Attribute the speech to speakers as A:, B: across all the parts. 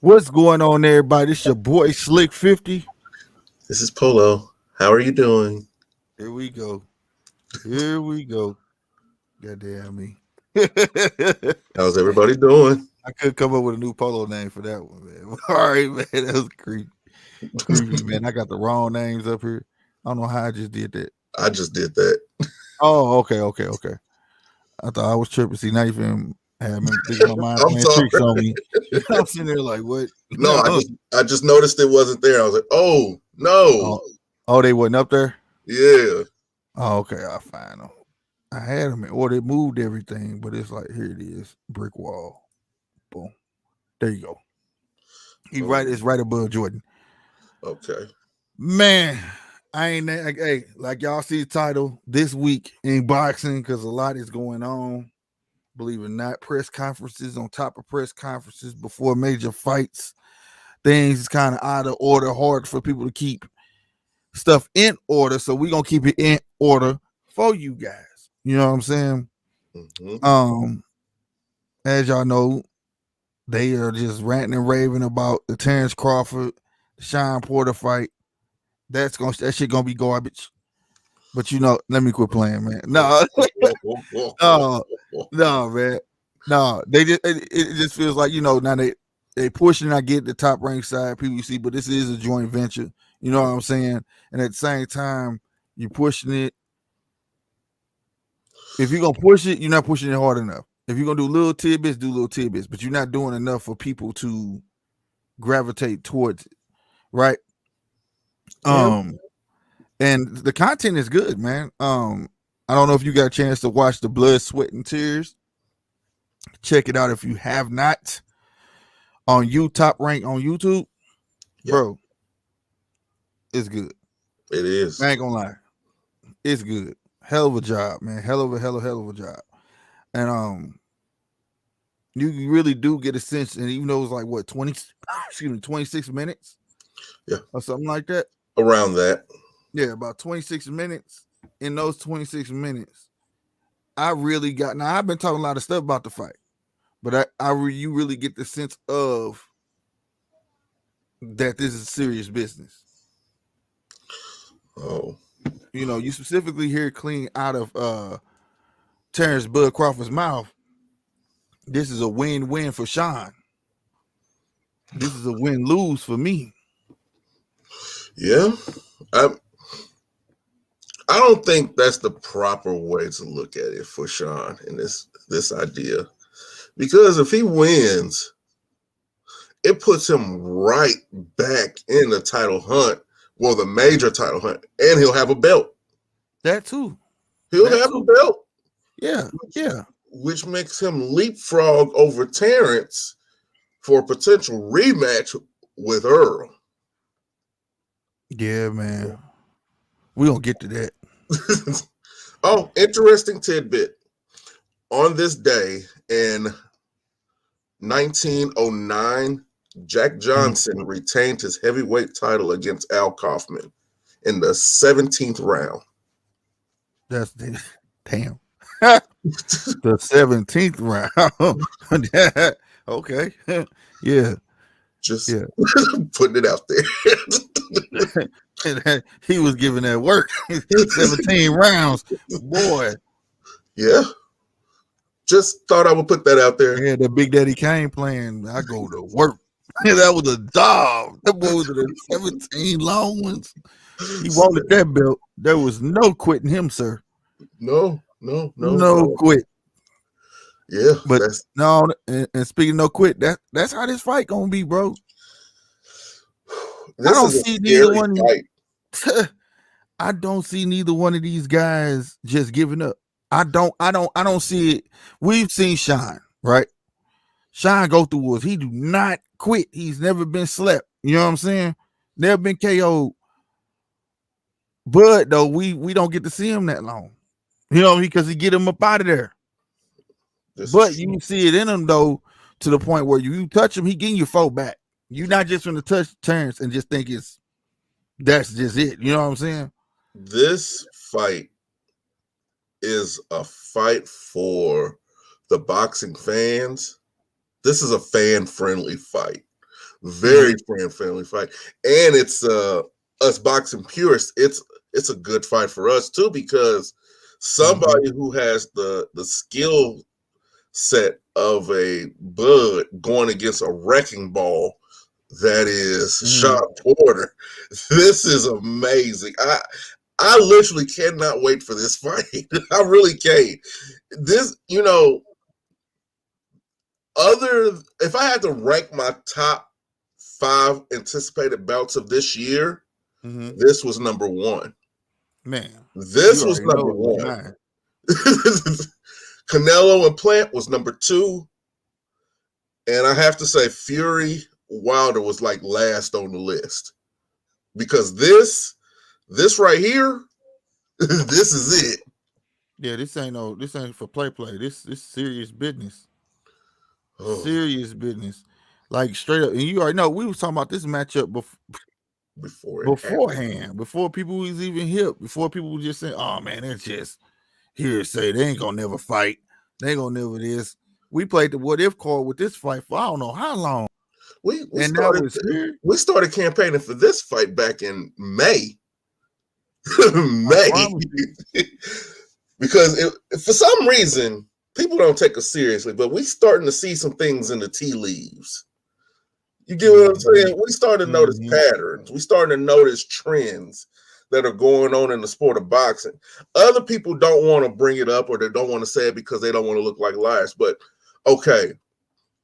A: What's going on, everybody? It's your boy Slick 50.
B: This is Polo. How are you doing?
A: Here we go. Here we go. Goddamn me. I
B: How's everybody doing?
A: could come up with a new polo name for that one, man. All right, man. That was creepy. Creepy, man. I got the wrong names up here. I don't know how I just did that.
B: I just did that.
A: Oh, okay. I thought I was tripping. See, now you finna have me thinking my mind
B: I'm
A: playing
B: sorry.
A: tricks on me. I'm sitting there like, what?
B: No, I just noticed it wasn't there. I was like, oh no.
A: Oh, they wasn't up there?
B: Yeah.
A: Oh, okay. I'll find them. I had them in order. It moved everything, but it's like, here it is. Brick wall. Boom. There you go. It's right above Jordan.
B: Okay.
A: Man, hey, like y'all see the title this week in boxing, because a lot is going on. Believe it or not, press conferences on top of press conferences before major fights. Things is kind of out of order, hard for people to keep stuff in order. So we're gonna keep it in order for you guys. You know what I'm saying?
B: Mm-hmm.
A: As y'all know, they are just ranting and raving about the Terrence Crawford, Sean Porter fight. That shit gonna be garbage. But let me quit playing, man. No, no, man. No, they just it just feels like now they pushing. I get the top ranked side PBC, but this is a joint venture. You know what I'm saying? And at the same time, you're pushing it. If you're gonna push it, you're not pushing it hard enough. If you're gonna do little tidbits, do little tidbits, but you're not doing enough for people to gravitate towards it, right?
B: Yeah.
A: And the content is good, man. I don't know if you got a chance to watch the Blood, Sweat, and Tears. Check it out if you have not. On Top Rank on YouTube, bro. It's good.
B: It is.
A: I ain't gonna lie, it's good. Hell of a job, man. Hell of a job. And you really do get a sense, and even though it's like what 26 minutes, or something like that,
B: around that.
A: Yeah, about 26 minutes. In those 26 minutes, I really got. Now I've been talking a lot of stuff about the fight, but you really get the sense of that this is serious business.
B: Oh,
A: you specifically hear clean out of Terrence Bud Crawford's mouth. This is a win-win for Sean. This is a win-lose for me.
B: Yeah, I don't think that's the proper way to look at it for Sean in this idea, because if he wins, it puts him right back in the title hunt, well, the major title hunt, and he'll have a belt.
A: That too.
B: He'll have a belt.
A: Yeah.
B: Which makes him leapfrog over Terrence for a potential rematch with Earl.
A: Yeah, man. We gonna get to that.
B: Oh, interesting tidbit. On this day in 1909, Jack Johnson retained his heavyweight title against Al Kaufman in the 17th round.
A: That's damn. The 17th round. Okay. Yeah.
B: Just putting it out
A: there. He was giving that work. 17 rounds. Boy.
B: Yeah. Just thought I would put that out there.
A: Yeah, the Big Daddy Kane playing. I go to work. That was a dog. That boy was the 17 long ones. He wanted that belt. There was no quitting him, sir.
B: No
A: quit.
B: Yeah,
A: but no. And speaking of no quit, that's how this fight gonna be, bro. I don't see neither one. I don't see neither one of these guys just giving up. I don't see it. We've seen Sean, right? Sean go through wars. He do not quit. He's never been slept. You know what I'm saying? Never been KO'd. But though we don't get to see him that long. Because he get him up out of there. But you see it in him though, to the point where you touch him, he getting your foe back. You're not just going to touch Terrence and just think that's just it. You know what I'm saying?
B: This fight is a fight for the boxing fans. This is a fan-friendly fight. Very friend-friendly fight. And it's us boxing purists, it's a good fight for us too, because somebody who has the skill set of a Bud going against a wrecking ball that is Sean Porter. This is amazing. I literally cannot wait for this fight. I really can't. This, if I had to rank my top 5 anticipated bouts of this year, this was number 1.
A: Man,
B: this was number 1. Canelo and Plant was number 2. And I have to say Fury Wilder was like last on the list. Because this right here, this is it.
A: Yeah, this ain't for play. This serious business.
B: Oh.
A: Serious business. Like straight up. And you already know we was talking about this matchup beforehand, before people was even hip, before people were just saying, oh man, that's just hearsay. They ain't gonna never fight. They ain't gonna never this. We played the what if card with this fight for I don't know how long.
B: We started campaigning for this fight back in May. May. Because for some reason, people don't take us seriously, but we starting to see some things in the tea leaves. You get what I'm saying? We starting to notice patterns. We starting to notice trends that are going on in the sport of boxing. Other people don't want to bring it up, or they don't want to say it because they don't want to look like liars. But okay,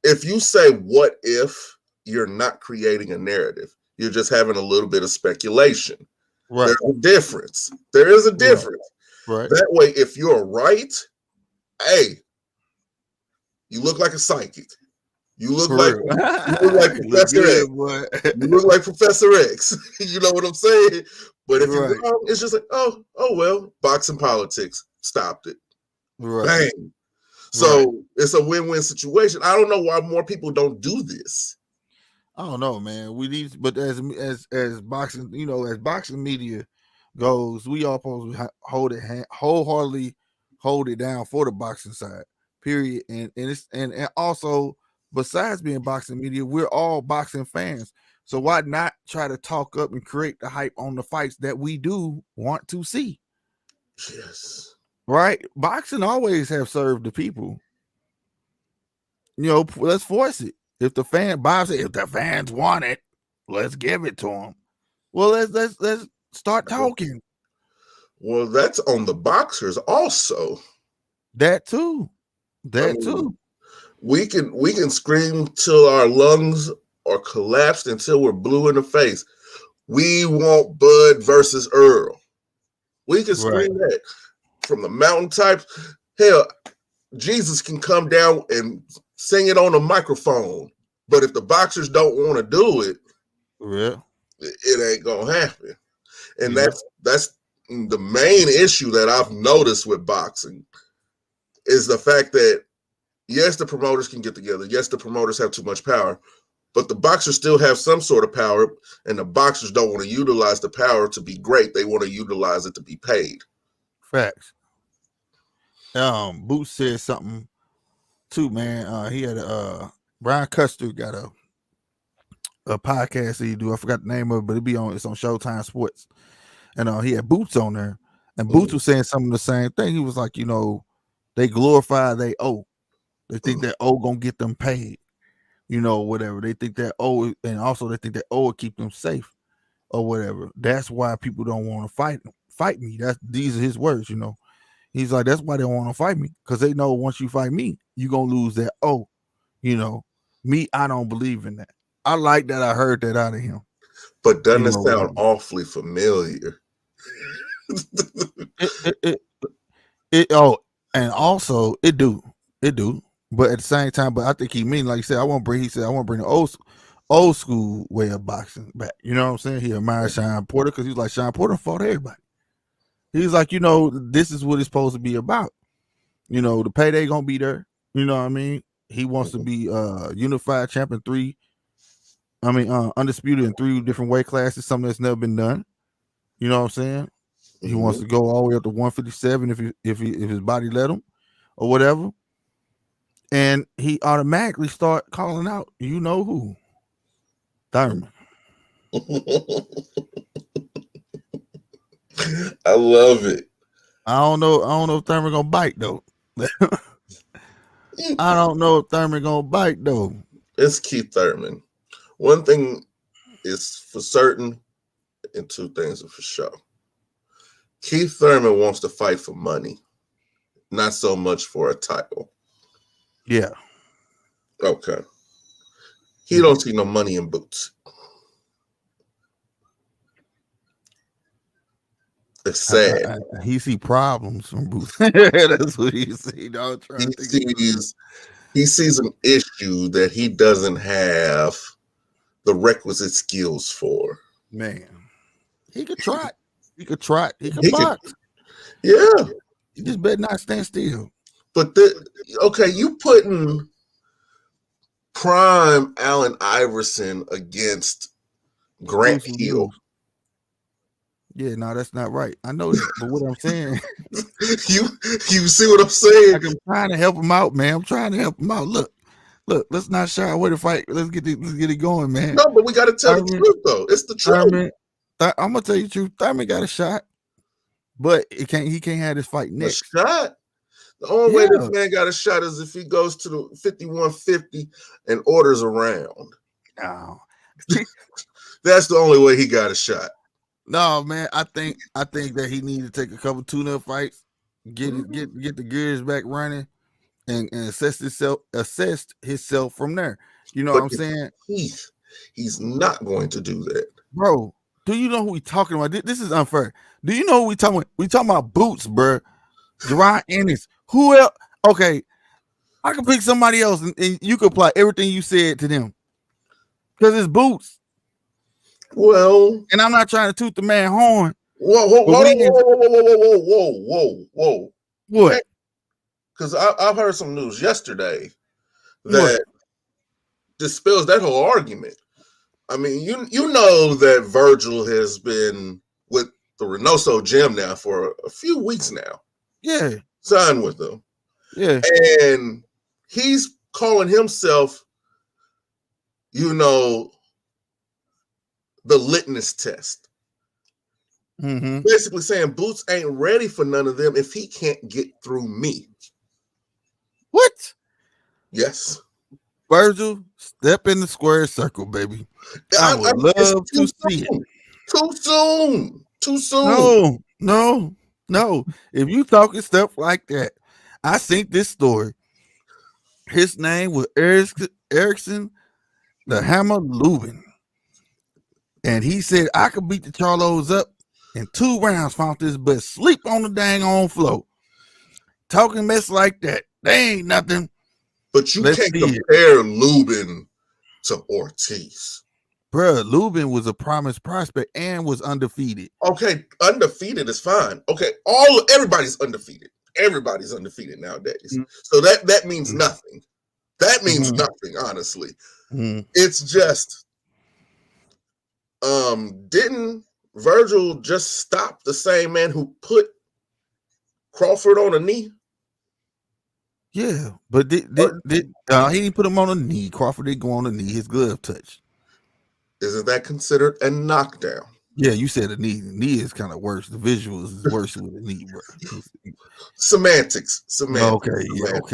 B: if you say what if, you're not creating a narrative. You're just having a little bit of speculation. Right. There's a difference. There is a difference.
A: Right.
B: That way, if you're right, hey, you look like a psychic. You look like Professor X. You look like Professor X. You know what I'm saying? But if you're wrong, it's just like, oh well, boxing politics stopped it. Right. Bang. So it's a win-win situation. I don't know why more people don't do this.
A: I don't know, man. We need, but as boxing, as boxing media goes, we all supposed to wholeheartedly hold it down for the boxing side. Period. And also, besides being boxing media, we're all boxing fans. So why not try to talk up and create the hype on the fights that we do want to see?
B: Yes.
A: Right? Boxing always have served the people. Let's force it. If the fans want it, let's give it to them. Well, let's start talking.
B: Well, that's on the boxers also.
A: That too.
B: We can scream till our lungs are collapsed until we're blue in the face. We want Bud versus Earl. We can scream that from the mountaintops. Hell, Jesus can come down and sing it on a microphone. But if the boxers don't want to do it, it ain't gonna happen. And that's the main issue that I've noticed with boxing is the fact that yes, the promoters can get together. Yes, the promoters have too much power, but the boxers still have some sort of power, and the boxers don't want to utilize the power to be great. They want to utilize it to be paid.
A: Facts. Boots said something too, man. He had Brian Custer got a podcast that he do. I forgot the name of it, but it's on Showtime Sports. And he had Boots on there. And Boots was saying some of the same thing. He was like, they glorify they O. They think that O gonna get them paid. Whatever. They think that O, and also they think that O will keep them safe or whatever. That's why people don't want to fight me. These are his words, He's like, that's why they want to fight me, because they know once you fight me, you're going to lose that. Oh, me, I don't believe in that. I like that I heard that out of him.
B: But doesn't it sound awfully familiar?
A: And also it do. But at the same time, but I think he mean, like he said, I want to bring the old school way of boxing back. You know what I'm saying? He admired Sean Porter because he's like, Sean Porter fought everybody. He's like, this is what it's supposed to be about. The payday gonna be there. You know what I mean? He wants to be unified champion undisputed in 3 different weight classes, something that's never been done. You know what I'm saying? He wants to go all the way up to 157 if his body let him or whatever. And he automatically start calling out, who. Thurman.
B: I love it.
A: I don't know if Thurman gonna bite though. I don't know if Thurman gonna bite though.
B: It's Keith Thurman. One thing is for certain, and two things are for sure. Keith Thurman wants to fight for money, not so much for a title.
A: Yeah.
B: Okay. He don't see no money in Boots. It's sad.
A: He see problems from Boots. That's what he see. Dog,
B: He sees an issue that he doesn't have the requisite skills for.
A: Man, he could try. He could try. He could box.
B: Yeah.
A: He just better not stand still.
B: But okay, you putting prime Allen Iverson against Grant Hill.
A: Yeah, no, that's not right. I know that, but what I'm saying,
B: you see what I'm saying?
A: like, I'm trying to help him out, man. I'm trying to help him out. Look, let's not shy away to fight. Let's get it going, man.
B: No, but we got to tell the truth, though. It's the truth.
A: I'm gonna tell you the truth. Thurman got a shot, but he can't have this fight next.
B: A shot. The only way this man got a shot is if he goes to the 5150 and orders a round.
A: No.
B: That's the only way he got a shot.
A: No, man. I think that he needs to take a couple tune-up fights, get the gears back running, and assess himself from there. You know what I'm saying?
B: He's not going to do that,
A: bro. Do you know who we talking about? This is unfair. Do you know who we talking about? We talking about Boots, bro. Jerron Ennis. Who else? Okay, I can pick somebody else, and you can apply everything you said to them because it's Boots.
B: Well,
A: and I'm not trying to toot the man horn.
B: Whoa!
A: What?
B: Because I've heard some news yesterday that dispels that whole argument. I mean, you know that Virgil has been with the Reynoso gym now for a few weeks now.
A: Yeah.
B: Signed with them.
A: Yeah.
B: And he's calling himself, the litmus test.
A: Mm-hmm.
B: Basically saying Boots ain't ready for none of them if he can't get through me.
A: What?
B: Yes.
A: Virgil, step in the square circle, baby. I would love to see it. Too soon. No. If you talking stuff like that, I think this story. His name was Erickson, the Hammer Lubin. And he said, I could beat the Charlos up in 2 rounds, found this but sleep on the dang on floor. Talking mess like that. They ain't nothing.
B: But you can't compare Lubin to Ortiz.
A: Bruh, Lubin was a promised prospect and was undefeated.
B: Okay, undefeated is fine. Okay, everybody's undefeated. Everybody's undefeated nowadays. Mm-hmm. So that means nothing. That means nothing, honestly. Mm-hmm. It's just, didn't Virgil just stop the same man who put Crawford on a knee?
A: Yeah, but he didn't put him on a knee. Crawford didn't go on a knee. His glove touched.
B: Isn't that considered a knockdown?
A: Yeah, you said a knee. The knee is kind of worse. The visuals is worse with the knee, bro.
B: Semantics.
A: Okay,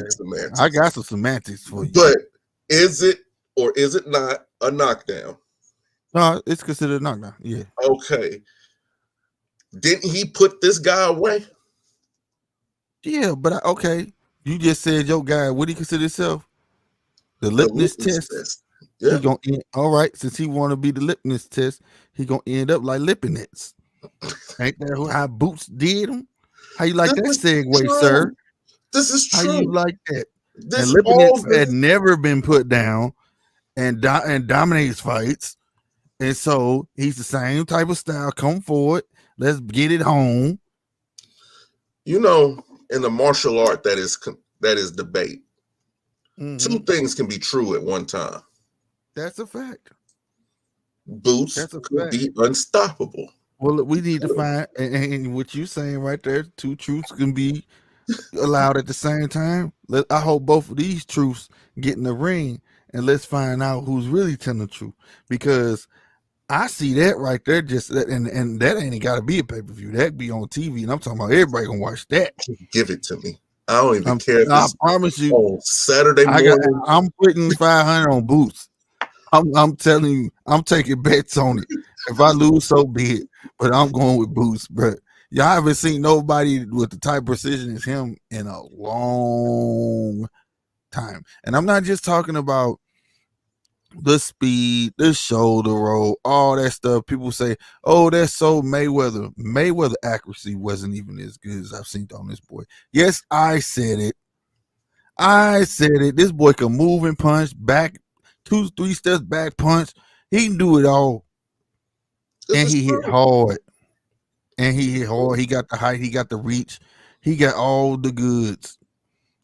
A: semantics. I got some semantics for you.
B: But is it or is it not a knockdown?
A: No, it's considered a knockdown. Yeah.
B: Okay. Didn't he put this guy away?
A: Yeah, but okay. You just said your guy. What do he consider himself? The litmus test. Yeah. He gonna all right. Since he want to be the litmus test, he gonna end up like Lipinets. Ain't that how Boots did him? How you like that segue,
B: true.
A: Sir?
B: This is true.
A: How you like that? And Lipinets had never been put down and dominates fights, and so he's the same type of style. Come forward, let's get it home.
B: In the martial art that is debate, 2 things can be true at one time.
A: That's a fact.
B: Boots could be unstoppable.
A: Well, we need to find, and what you're saying right there, 2 truths can be allowed at the same time. I hope both of these truths get in the ring and let's find out who's really telling the truth. Because I see that right there, and that ain't got to be a pay-per-view. That be on TV, and I'm talking about everybody gonna watch that.
B: Give it to me. I don't even care if
A: I
B: it's
A: promise you,
B: on Saturday morning.
A: I'm putting 500 on Boots. I'm telling you, I'm taking bets on it. If I lose, so be it. But I'm going with Boots, bro. Y'all haven't seen nobody with the type of precision as him in a long time. And I'm not just talking about the speed, the shoulder roll, all that stuff. People say, oh, that's so Mayweather. Mayweather accuracy wasn't even as good as I've seen on this boy. Yes, I said it. This boy can move and punch, back 2-3 steps back punch. He can do it all. And he hit hard. He got the height. He got the reach. He got all the goods.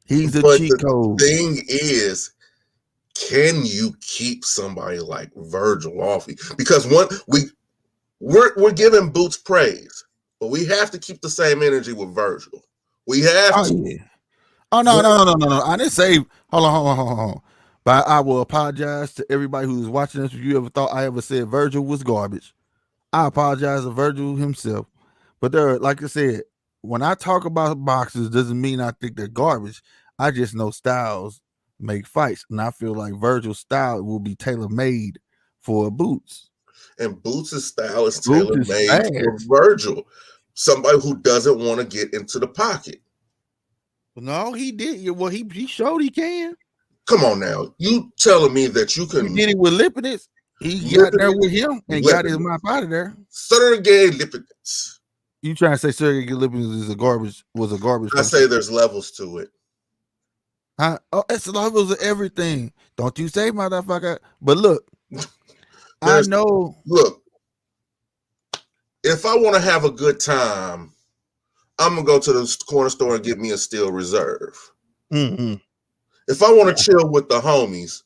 A: He's a cheat code.
B: The thing is, can you keep somebody like Virgil off? Because we're giving Boots praise, but we have to keep the same energy with Virgil. We have to.
A: Yeah. Oh no! I didn't say. Hold on. But I will apologize to everybody who's watching this. If you ever thought I ever said Virgil was garbage, I apologize to Virgil himself. But like I said, when I talk about boxers, doesn't mean I think they're garbage. I just know styles make fights, and I feel like Virgil's style will be tailor made for Boots.
B: And Boots' style is tailor made for Virgil, somebody who doesn't want to get into the pocket.
A: No, he did. Well, he showed he can.
B: Come on now, you telling me that you can?
A: He did it with Lipinets. He got there with him and got his mouth out of there.
B: Sergey Lipinets.
A: You trying to say Sergey Lipinets was a garbage?
B: I say there's levels to it.
A: Huh? Oh, it's levels of everything. Don't you say, motherfucker? But look, I know.
B: Look, if I want to have a good time, I'm gonna go to the corner store and get me a Steel Reserve.
A: Mm-hmm.
B: If I want to chill with the homies,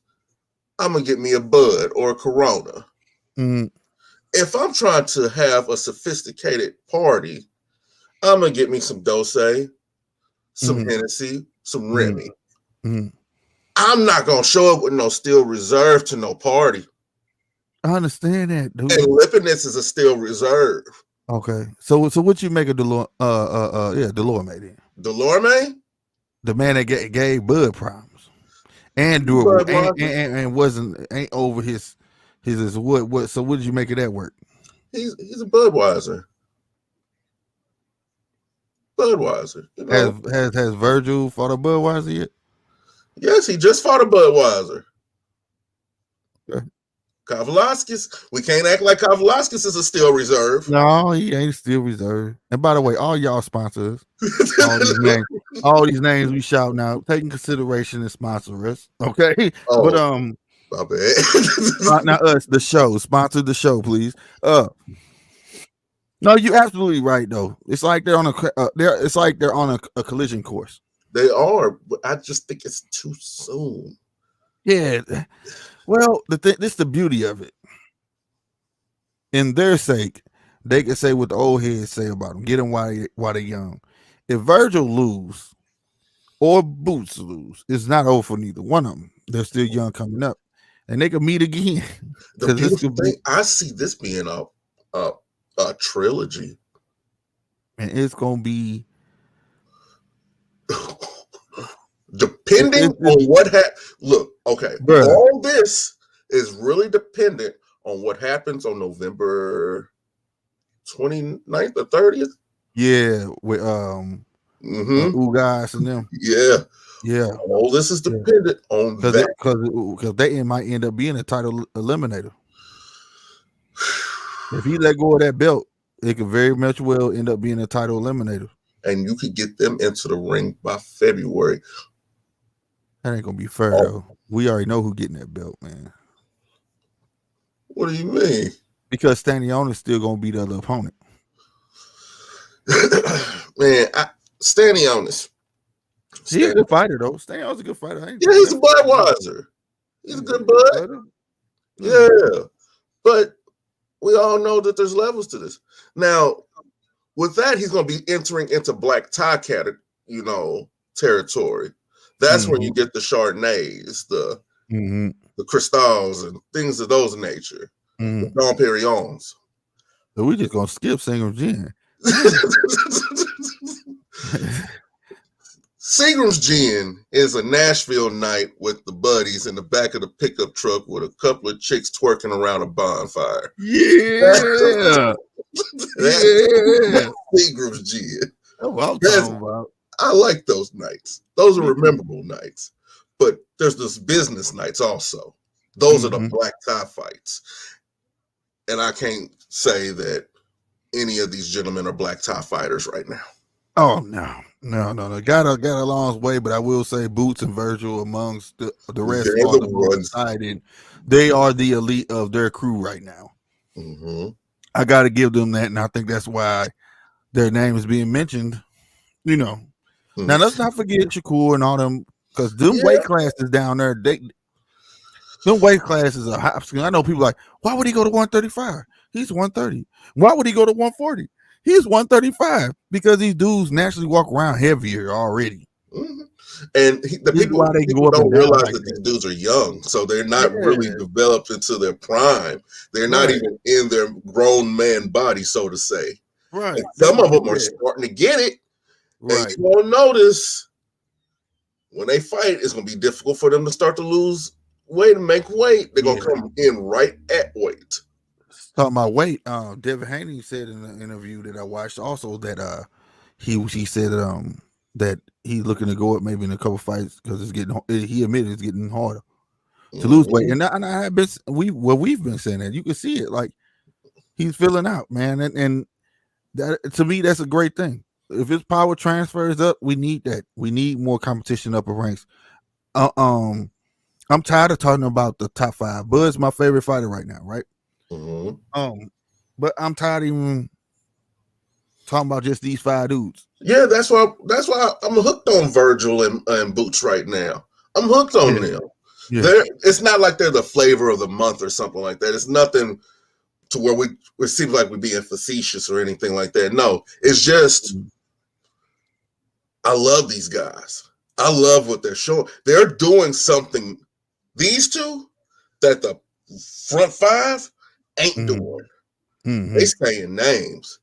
B: I'm gonna get me a Bud or a Corona.
A: Mm-hmm.
B: If I'm trying to have a sophisticated party, I'm gonna get me some Dose, some Hennessy, some Remy.
A: Mm-hmm.
B: I'm not gonna show up with no Steel Reserve to no party.
A: I understand that, dude.
B: And Lipinets is a Steel Reserve.
A: Okay, so what you make of Delorme? Delorme then.
B: Delorme,
A: the man that gave Bud problems and durable and ain't over his what? So what did you make of that work?
B: He's a Budweiser. Budweiser. You know?
A: Has Virgil fought a Budweiser yet?
B: Yes, he just fought a Budweiser.
A: Okay.
B: Kavalaskis. We can't act like Kavalaskis is a Steel Reserve.
A: No, he ain't Steel Reserve. And by the way, all y'all sponsors, all these names we shout out, take in consideration and sponsor us. Okay.
B: Oh,
A: but
B: my bad.
A: now us, the show, sponsor the show, please. No, you're absolutely right though. It's like they're on a collision course.
B: They are, but I just think it's too soon.
A: Yeah. Well, this is the beauty of it. In their sake, they can say what the old heads say about them. Get them while they're young. If Virgil lose or Boots lose, it's not over for neither one of them. They're still young coming up, and they can meet again.
B: The beautiful thing, I see this being a trilogy,
A: and it's gonna be
B: depending on what look. Okay, bruh. All this is really dependent on what happens on November 29th or 30th.
A: Yeah, with Ugas and them.
B: Yeah. All this is dependent on that
A: because they might end up being a title eliminator. If he let go of that belt, it could very much well end up being a title eliminator.
B: And you could get them into the ring by February.
A: That ain't gonna be fair though. We already know who getting that belt, man.
B: What do you mean?
A: Because Stanionis is still gonna be the other opponent.
B: Man, Stanionis.
A: He's a good fighter though. Stanionis is a good fighter.
B: Yeah, he's a Budweiser. He's a good bud. Yeah, but we all know that there's levels to this. Now, with that, he's going to be entering into black tie territory. That's when you get the Chardonnays, the the Cristals and things of those nature. The Dom Perignons.
A: So we just gonna skip Seagram's Gin.
B: Seagram's Gin is a Nashville night with the buddies in the back of the pickup truck with a couple of chicks twerking around a bonfire.
A: Yeah.
B: That's Seagram's Gin.
A: That's what I'm talking about.
B: I like those nights. Those are memorable nights. But there's this business nights also. Those are the black tie fights. And I can't say that any of these gentlemen are black tie fighters right now.
A: Oh no. Got a long way, but I will say Boots and Virgil amongst the rest
B: They're
A: are
B: the
A: the most excited. They are the elite of their crew right now. I got to give them that, and I think that's why their name is being mentioned. You know, now let's not forget Shakur and all them, because them weight classes down there, them weight classes are high. I know people like, why would he go to 135? He's 130. Why would he go to 140? He's 135 because these dudes naturally walk around heavier already.
B: And people don't realize that these dudes are young, so they're not really developed into their prime. They're not even in their grown man body, so to say.
A: Right.
B: And some of them are starting to get it. And you won't notice when they fight, it's going to be difficult for them to start to lose weight and make weight. They're going to come in right at weight.
A: Talking about weight, Devin Haney said in an interview that I watched also that he said that he's looking to go up maybe in a couple fights because he admitted it's getting harder to lose weight. And I have been we've been saying that. You can see it, like he's filling out, man. And that, to me, that's a great thing. If his power transfers up, we need that. We need more competition upper ranks. I'm tired of talking about the top five. Bud's my favorite fighter right now, right? But I'm tired of even talking about just these five dudes.
B: Yeah, that's why I'm hooked on Virgil and Boots right now. I'm hooked on them. Yeah. It's not like they're the flavor of the month or something like that. It's nothing to where it seems like we're being facetious or anything like that. No, it's just I love these guys. I love what they're showing. They're doing something, these two, that the front five ain't doing. They saying names.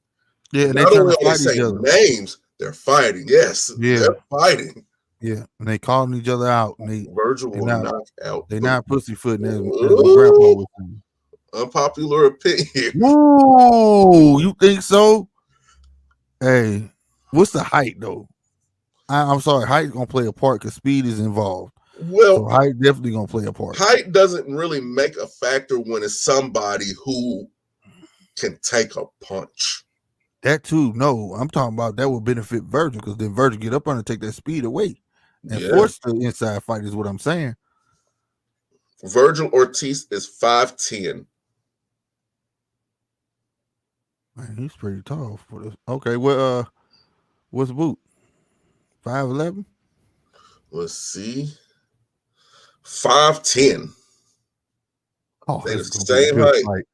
A: Yeah, and
B: not only are they saying names, they're fighting. Yes, they're fighting.
A: Yeah, and they calling each other out.
B: Virgil will knock out.
A: They're not pussyfooting as my grandpa was saying.
B: Unpopular opinion.
A: Whoa, you think so? Hey, what's the height though? I'm sorry, height's gonna play a part because speed is involved.
B: Well,
A: so height definitely gonna play a part.
B: Height doesn't really make a factor when it's somebody who can take a punch.
A: That too, no. I'm talking about that would benefit Virgil because then Virgil get up on and take that speed away and force the inside fight is what I'm saying.
B: Virgil Ortiz is 5'10".
A: Man, he's pretty tall for this. Okay, well, what's Boot? 5'11"?
B: Let's see. 5'10".
A: Oh,
B: they're the same height.
A: Fight.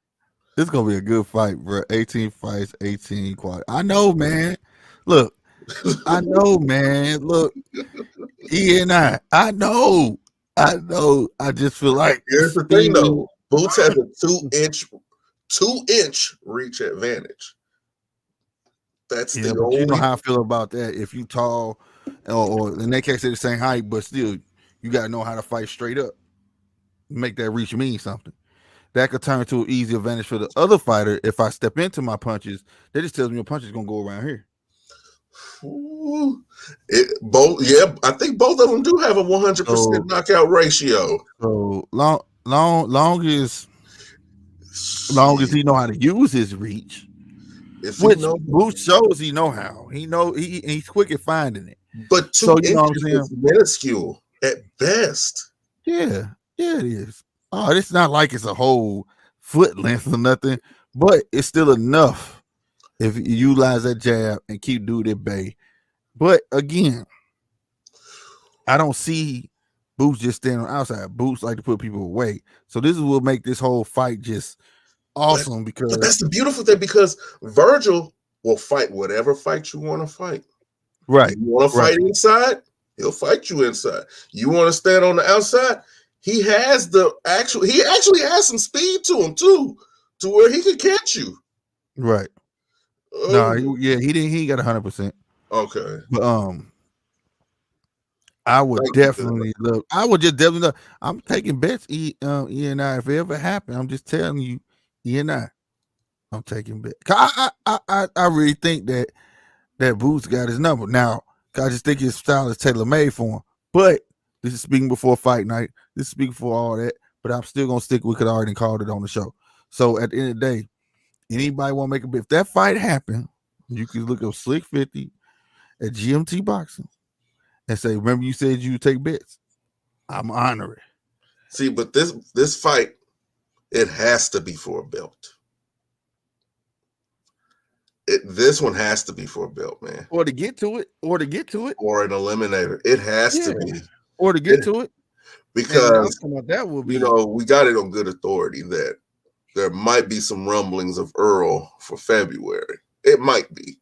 A: This is gonna be a good fight, bro. 18 fights, 18 quad. I know, man. Look, I know, man. Look, I know. I just feel like
B: here's the thing, though. Boots has a 2-inch reach advantage. That's the only.
A: You know how I feel about that. If you tall, or in that case, they're the same height, but still, you gotta know how to fight straight up. Make that reach mean something. That could turn into an easy advantage for the other fighter. If I step into my punches, that just tells me your punch is gonna go around here.
B: I think both of them do have a 100% knockout ratio.
A: So long as he know how to use his reach, which Boots shows he know how. He's quick at finding it.
B: But 2 inches is minuscule at best.
A: Yeah, it is. Oh, it's not like it's a whole foot length or nothing, but it's still enough if you utilize that jab and keep doing it bay. But again, I don't see Boots just standing on the outside. Boots like to put people away. So this is what make this whole fight just awesome because
B: that's the beautiful thing, because Virgil will fight whatever fight you want to fight.
A: Right.
B: You want to fight inside, he'll fight you inside. You want to stand on the outside, he actually has some speed to him too, to where he could catch you.
A: Right. No, he ain't got 100%.
B: Okay.
A: But I would definitely love. I would just definitely love. I'm taking bets. E and I. If it ever happen, I'm just telling you, E and I'm taking bets. I really think that Boots got his number now. I just think his style is tailor made for him. But this is speaking before fight night. This is speaking before all that. But I'm still gonna stick with. Cause I already called it on the show. So at the end of the day, anybody want to make a bet? If that fight happened, you can look up Slick 50 at GMT Boxing and say, remember you said you would take bets. I'm honoring.
B: See, but this fight, it has to be for a belt. This one has to be for a belt, man.
A: Or to get to it. Or an
B: eliminator. It has to be.
A: Or to get to it.
B: Because
A: that will be.
B: We got it on good authority that there might be some rumblings of Earl for February. It might be.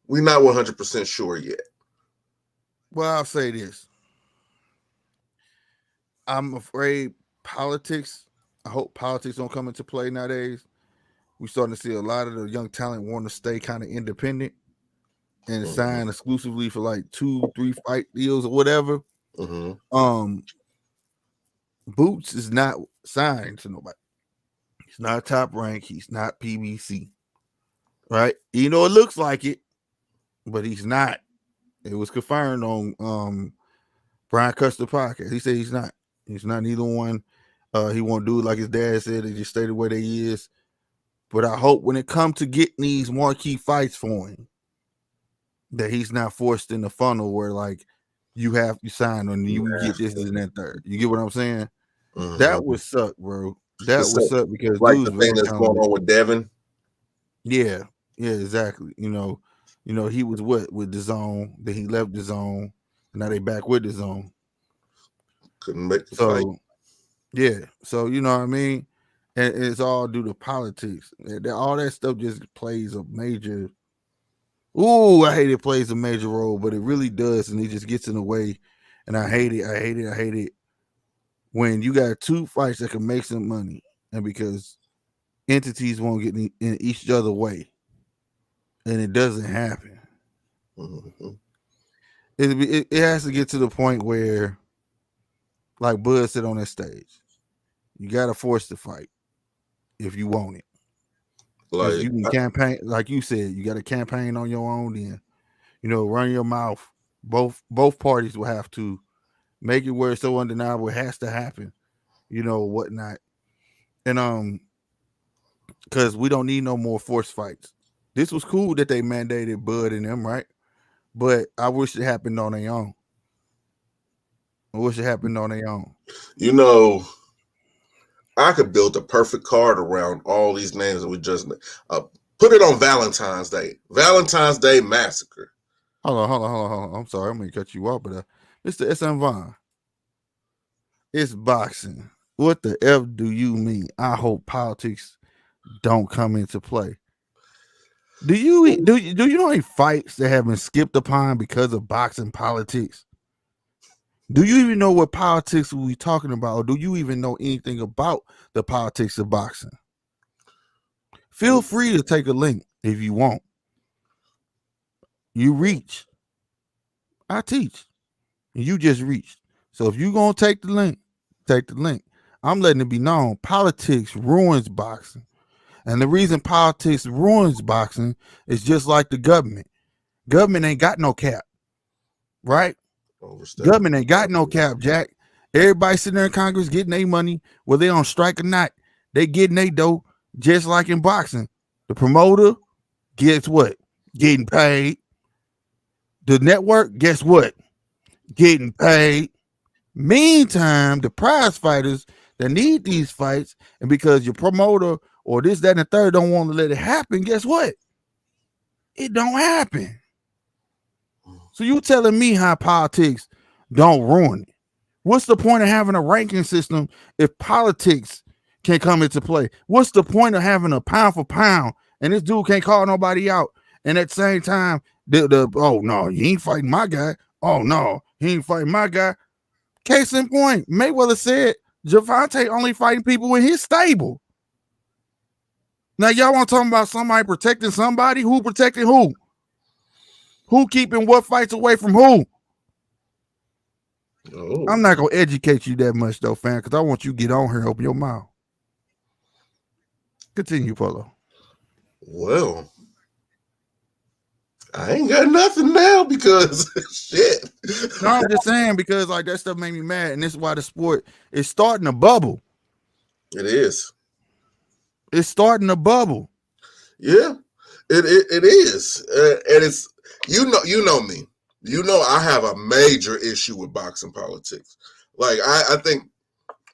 B: We're not 100% sure yet.
A: Well, I'll say this. I'm afraid politics. I hope politics don't come into play nowadays. We're starting to see a lot of the young talent want to stay kind of independent and sign exclusively for like 2-3 fight deals or whatever. Boots is not signed to nobody. He's not Top Rank. He's not PBC. Right? You know, it looks like it, but he's not. It was confirmed on Brian Custer podcast. He said he's not. He's not neither one. He won't do it like his dad said. He just stay the way that he is. But I hope when it comes to getting these marquee fights for him, that he's not forced in the funnel where like you have to sign and you get this and that third. You get what I'm saying? That would suck, bro. That would suck because
B: like the thing that's going on with Devin.
A: Yeah, exactly. You know, he was with the zone, then he left the zone, and now they back with the zone.
B: Couldn't make the fight.
A: Yeah. So you know what I mean? And it's all due to politics. All that stuff just plays a major. I hate it plays a major role, but it really does, and it just gets in the way. And I hate it. When you got 2 fights that can make some money, and because entities won't get in each other way, and it doesn't happen. It has to get to the point where, like Bud said on that stage, you got to force the fight if you want it. Like you can campaign, like you said, you got to campaign on your own. Then, run your mouth. Both parties will have to make it where it's so undeniable it has to happen. Whatnot, and because we don't need no more forced fights. This was cool that they mandated Bud and them, right? But I wish it happened on their own.
B: I could build a perfect card around all these names that we just put it on Valentine's Day. Valentine's Day Massacre.
A: Hold on. I'm sorry, I'm gonna cut you off, but Mr. SM Vaughn, it's boxing. What the F do you mean? I hope politics don't come into play. Do you know any fights that have been skipped upon because of boxing politics? Do you even know what politics we talking about, or do you even know anything about the politics of boxing? Feel free to take a link if you want. You reach. I teach. And you just reached. So if you're going to take the link, take the link. I'm letting it be known. Politics ruins boxing. And the reason politics ruins boxing is just like the government. Government ain't got no cap. Right? Government ain't got no cap, Jack. Everybody sitting there in Congress getting their money, whether they on strike or not. They getting their dough just like in boxing. The promoter, guess what? Getting paid. The network, guess what? Getting paid. Meantime, the prize fighters that need these fights, and because your promoter or this, that, and the third don't want to let it happen, guess what? It don't happen. So you telling me how politics don't ruin it? What's the point of having a ranking system if politics can't come into play? What's the point of having a pound for pound and this dude can't call nobody out? And at the same time, oh no, you ain't fighting my guy. Oh no, he ain't fighting my guy. Case in point, Mayweather said Javante only fighting people in his stable. Now y'all want to talk about somebody protecting somebody? Who protecting who? Who keeping what fights away from who?
B: Oh.
A: I'm not gonna educate you that much though, fam, because I want you to get on here and open your mouth. Continue, Polo.
B: Well, I ain't got nothing now because shit.
A: No, I'm just saying because like that stuff made me mad, and this is why the sport is starting to bubble.
B: It is.
A: It's starting to bubble.
B: Yeah, it is, and it's you know me. You know I have a major issue with boxing politics. Like I think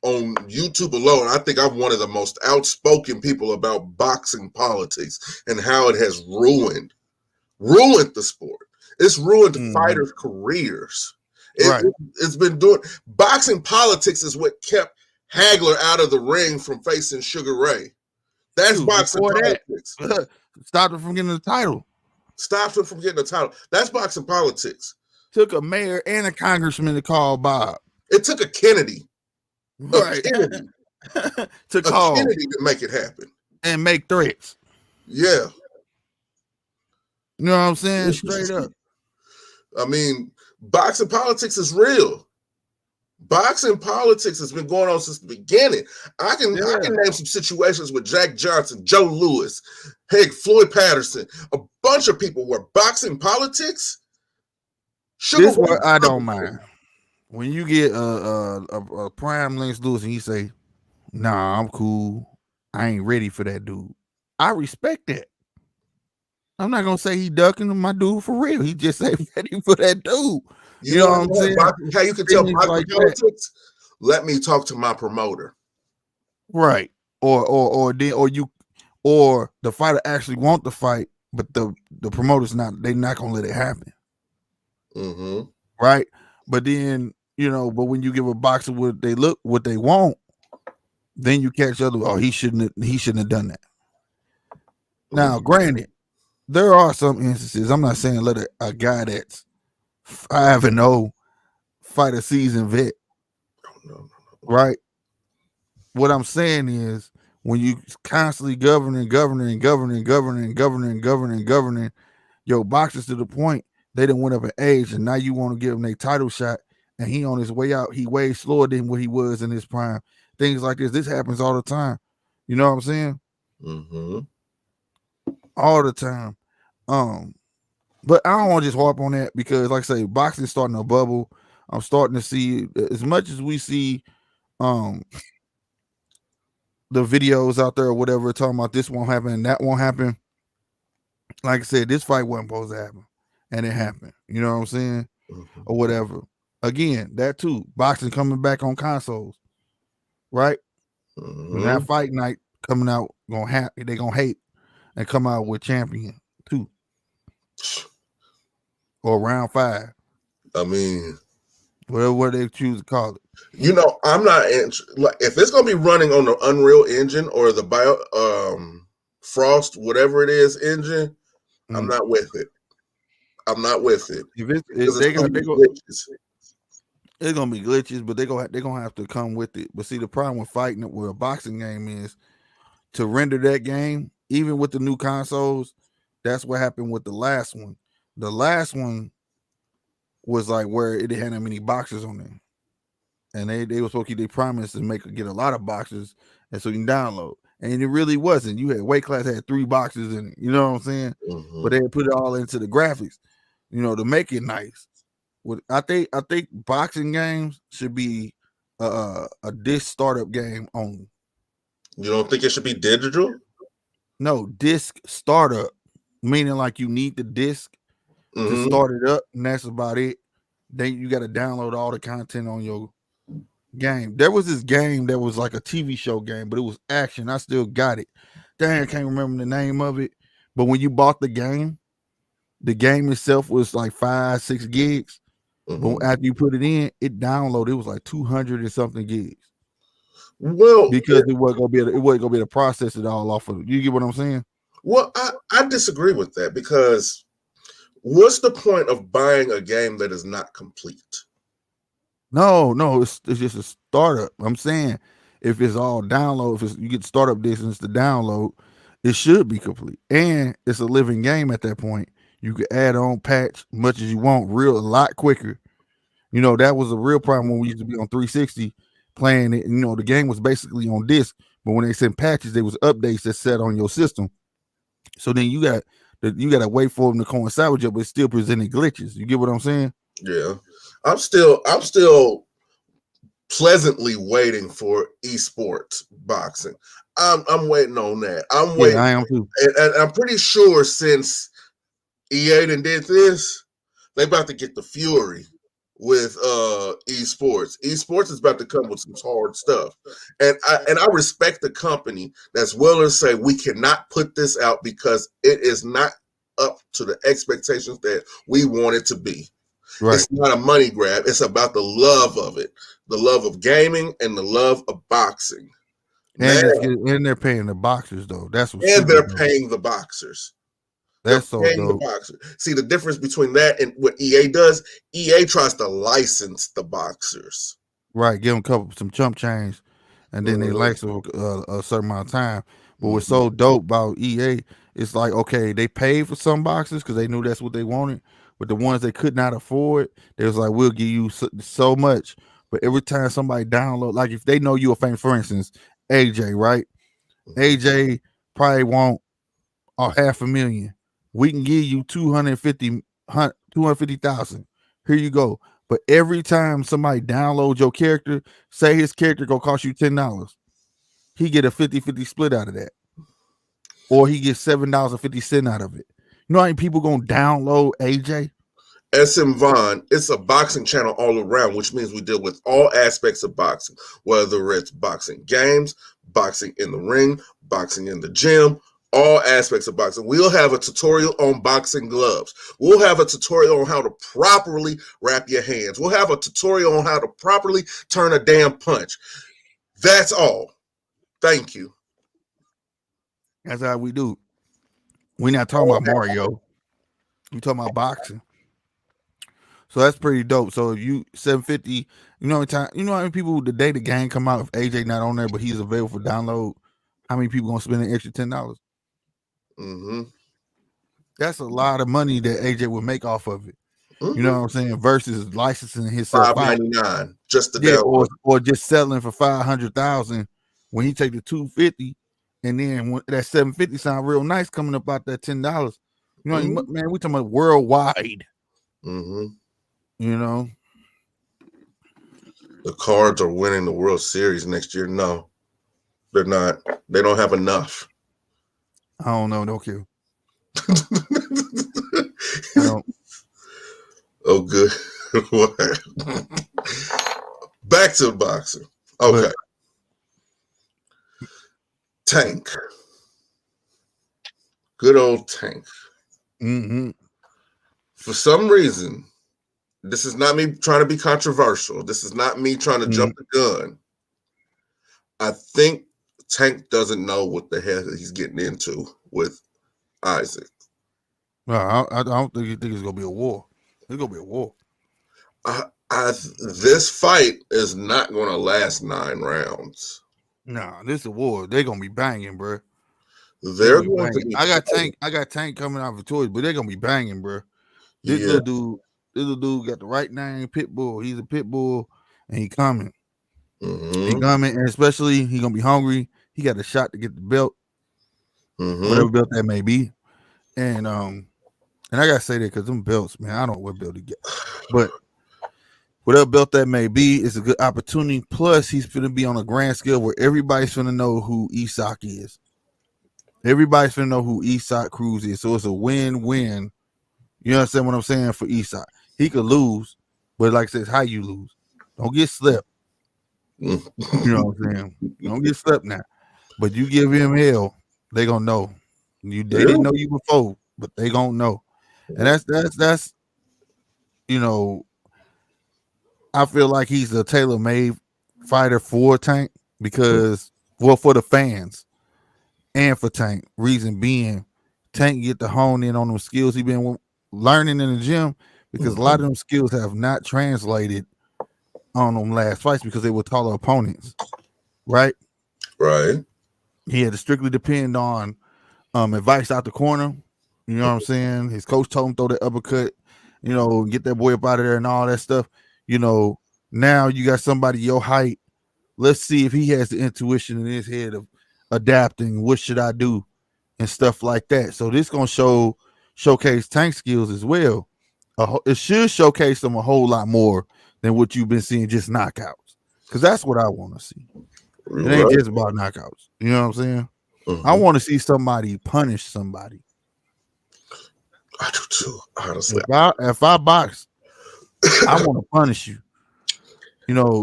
B: on YouTube alone, I think I'm one of the most outspoken people about boxing politics and how it has ruined the sport. It's ruined fighters' careers. It's been doing boxing politics is what kept Hagler out of the ring from facing Sugar Ray. That's boxing politics.
A: Stopped him from getting the title.
B: Stopped him from getting the title. That's boxing politics.
A: Took a mayor and a congressman to call Bob.
B: It took a Kennedy.
A: Right.
B: to call Kennedy to make it happen.
A: And make threats.
B: Yeah.
A: You know what I'm saying? Straight up.
B: I mean, boxing politics is real. Boxing politics has been going on since the beginning. I can name some situations with Jack Johnson, Joe Louis, Floyd Patterson, a bunch of people where boxing politics.
A: This is what I don't mind. When you get a prime Lennox Lewis and he say, "Nah, I'm cool. I ain't ready for that dude." I respect that. I'm not gonna say he ducking my dude for real. He just say ready for that dude. You know what I'm saying?
B: How you can tell boxing like politics? Let me talk to my promoter.
A: Right. Or the fighter actually want the fight, but the promoter's they're not gonna let it happen.
B: Mm-hmm.
A: Right. But then, but when you give a boxer what they want, then you catch other. Oh, he shouldn't have done that. Now, granted, there are some instances. I'm not saying let a guy that's 5-0 fight a seasoned vet.
B: No.
A: Right. What I'm saying is when you constantly governing your boxers to the point they done went up in age, and now you want to give them a title shot, and he on his way out, he way slower than what he was in his prime. Things like this happens all the time. You know what I'm saying?
B: Mm-hmm.
A: All the time. But I don't want to just harp on that because, like I say, boxing's starting to bubble. I'm starting to see, as much as we see the videos out there or whatever talking about this won't happen and that won't happen. Like I said, this fight wasn't supposed to happen, and it happened. You know what I'm saying?
B: Mm-hmm.
A: Or whatever. Again, that too. Boxing coming back on consoles, right?
B: Mm-hmm.
A: That fight night coming out they gonna hate and come out with champion too, or round 5.
B: I mean,
A: whatever they choose to call it.
B: I'm not like if it's gonna be running on the Unreal Engine or the Frost, whatever it is, engine. I'm not with it.
A: If it's gonna be glitches, but they're gonna have to come with it. But see, the problem with fighting with a boxing game is to render that game, even with the new consoles. That's what happened with the last one. The last one was like where it didn't have that many boxes on there, and they were supposed to keep their promise to get a lot of boxes, and so you can download. And it really wasn't. You had weight class had 3 boxes in it. You know what I'm saying?
B: Mm-hmm.
A: But they put it all into the graphics, to make it nice. I think boxing games should be a disc startup game only.
B: You don't think it should be digital?
A: No, disc startup, meaning like you need the disc to start it up, and that's about it. Then you got to download all the content on your game. There was this game that was like a TV show game, but it was action. I still got it. Dang, I can't remember the name of it. But when you bought the game itself was like 5-6 gigs.
B: Mm-hmm.
A: But after you put it in, it downloaded. It was like 200 and something gigs.
B: Well,
A: because it wasn't gonna be able to process it all off of it. You get what I'm saying?
B: Well, I disagree with that because what's the point of buying a game that is not complete?
A: No, it's just a startup. I'm saying if it's all download, if it's, you get startup distance to download, it should be complete. And it's a living game at that point. You can add on patch much as you want, real a lot quicker. You know, that was a real problem when we used to be on 360 playing it. You know, the game was basically on disc, but when they sent patches, there was updates that set on your system. So then you got to wait for them to coincide with you, but it's still presenting glitches. You get what I'm saying?
B: Yeah. I'm still pleasantly waiting for esports boxing. I'm waiting on that. I'm
A: Yeah,
B: waiting,
A: I am too.
B: and I'm pretty sure since EA done did this, they about to get the fury with esports. Esports is about to come with some hard stuff. And I respect the company that's willing to say we cannot put this out because it is not up to the expectations that we want it to be.
A: Right.
B: It's not a money grab. It's about the love of it, the love of gaming and the love of boxing. Now,
A: And they're paying the boxers though. That's what's
B: and
A: super
B: they're
A: dope.
B: paying the boxers. They're
A: That's so
B: paying the
A: dope.
B: boxers. See the difference between that and what EA does? EA tries to license the boxers.
A: Right. Give them some chump change, and then they like a certain amount of time. But what's so dope about EA, it's like, okay, they paid for some boxes because they knew that's what they wanted. But the ones they could not afford, they was like, we'll give you so much. But every time somebody download, like if they know you a fan, for instance, AJ, right? AJ probably want a 500,000. We can give you 250,000. Here you go. But every time somebody downloads your character, say his character gonna cost you $10, he get a 50-50 split out of that. Or he gets $7.50 out of it. You know how many people gonna download AJ?
B: SM Vaughn, it's a boxing channel all around, which means we deal with all aspects of boxing, whether it's boxing games, boxing in the ring, boxing in the gym, all aspects of boxing. We'll have a tutorial on boxing gloves. We'll have a tutorial on how to properly wrap your hands. We'll have a tutorial on how to properly turn a damn punch. That's all. Thank you.
A: That's how we do. We're not talking about Mario. We talking about boxing. So that's pretty dope. So if you 750, you know how many people the day the game come out if AJ not on there but he's available for download, how many people gonna spend an extra $10?
B: Mm-hmm.
A: That's a lot of money that AJ would make off of it.
B: Mm-hmm.
A: You know what I'm saying? Versus licensing himself out.
B: $5.99 just to
A: Yeah,
B: download.
A: or just selling for 500,000 when he take the 250, and then when that 750 sound real nice coming up out that $10. You know, man, we talking about worldwide.
B: Mm-hmm.
A: You know,
B: the Cards are winning the World Series next year. No, they're not. They don't have enough.
A: I don't know. Don't care. I don't.
B: Oh, good. Back to the boxing. Okay. Tank. Good old Tank.
A: Mm-hmm.
B: For some reason, this is not me trying to be controversial. This is not me trying to jump the gun. I think Tank doesn't know what the hell he's getting into with Isaac.
A: No, I don't think you think it's gonna be a war. It's gonna be a war.
B: This fight is not going to last 9 rounds.
A: Nah, this is a war. They're gonna be banging, bro.
B: They're going to be.
A: I got Tank coming out victorious, but they're gonna be banging, bro. This little dude got the right name, Pitbull. He's a Pitbull, and he coming.
B: Mm-hmm.
A: He coming, and especially he gonna be hungry. He got a shot to get the belt, whatever belt that may be. And I gotta say that because them belts, man, I don't know what belt to get, but whatever belt that may be, it's a good opportunity. Plus, he's gonna be on a grand scale where everybody's gonna know who Isak is. Everybody's gonna know who Isak Cruz is, so it's a win-win. You understand what I'm saying for Isak? He could lose, but like I said, it's how you lose. Don't get slept. You know what I'm saying? Don't get slept now. But you give him hell, they gonna know. They didn't know you before, but they gonna know. And that's you know, I feel like he's a tailor-made fighter for Tank because, well, for the fans and for Tank. Reason being, Tank get to hone in on them skills he been learning in the gym because a lot of them skills have not translated on them last fights because they were taller opponents, right?
B: Right.
A: He had to strictly depend on advice out the corner. You know what I'm saying? His coach told him throw that uppercut, get that boy up out of there and all that stuff. Now you got somebody your height. Let's see if he has the intuition in his head of adapting. What should I do and stuff like that. So this gonna showcase Tank skills as well. It should showcase them a whole lot more than what you've been seeing just knockouts, because that's what I want to see. It ain't just about knockouts. You know what I'm saying? I want to see somebody punish somebody.
B: I do too, honestly.
A: If I box, I want to punish you.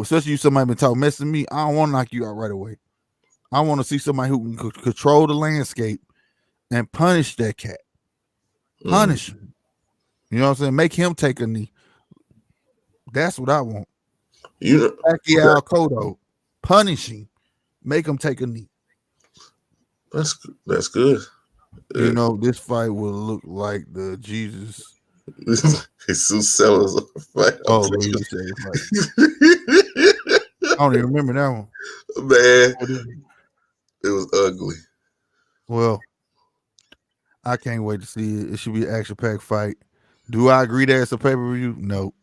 A: Especially if somebody been talking messing me, I don't want to knock you out right away. I want to see somebody who can control the landscape and punish that cat. Punish him. You know what I'm saying? Make him take a knee. That's what I want. Pacquiao Cotto, punishing, make him take a knee.
B: That's good.
A: This fight will look like the Jesus.
B: Jesus Sellers fight.
A: Oh, you say fight. I don't even remember that one.
B: Man, it was ugly.
A: Well, I can't wait to see it. It should be an action-packed fight. Do I agree that it's a pay-per-view? No,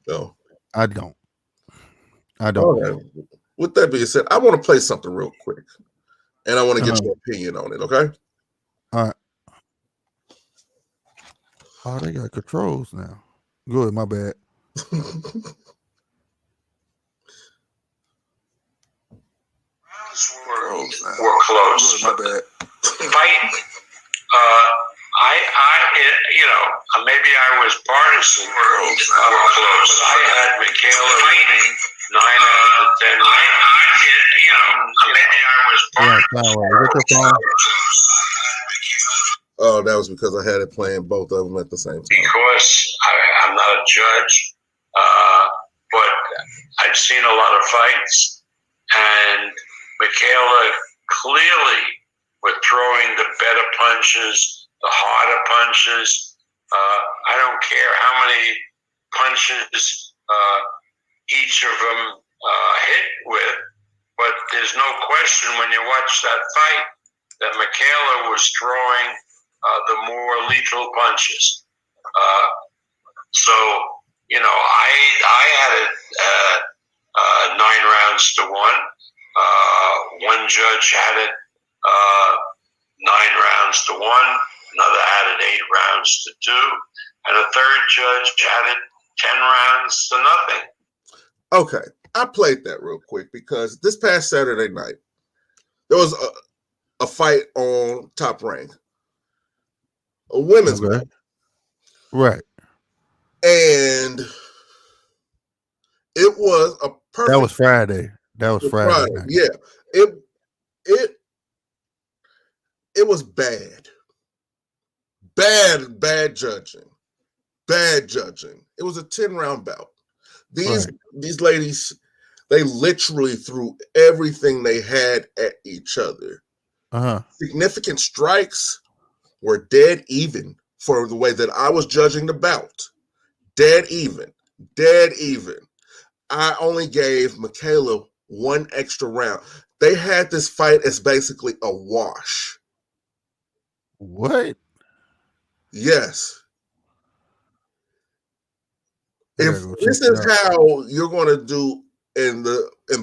A: I don't.
B: Right. With that being said, I want to play something real quick, and I want to get your opinion on it. Okay.
A: All right. Oh, they got controls now. Good, my bad.
C: We're close.
A: My bad.
C: Fight. Maybe I was partisan. We're close. I had Michaela winning 9 out of 10. Maybe I was partisan.
B: Oh, that was because I had it playing both of them at the same time.
C: Because I'm not a judge, but I've seen a lot of fights, and Michaela clearly with throwing the better punches, the harder punches. I don't care how many punches each of them hit with, but there's no question when you watch that fight that Michaela was throwing the more lethal punches. I had it 9 rounds to 1. One judge had it 9 rounds to 1. Another had it 8 rounds to 2. And a third judge had it 10 rounds to nothing.
B: Okay. I played that real quick because this past Saturday night, there was a fight on Top Rank. A women's fight.
A: Right.
B: And it was a perfect.
A: That was Friday. Friday night.
B: Yeah. It was bad. Bad judging. Bad judging. It was a 10-round bout. These ladies, they literally threw everything they had at each other. Significant strikes were dead even for the way that I was judging the bout. Dead even. I only gave Michaela 1 extra round. They had this fight as basically a wash.
A: What?
B: Yes. If this is how you're going to do in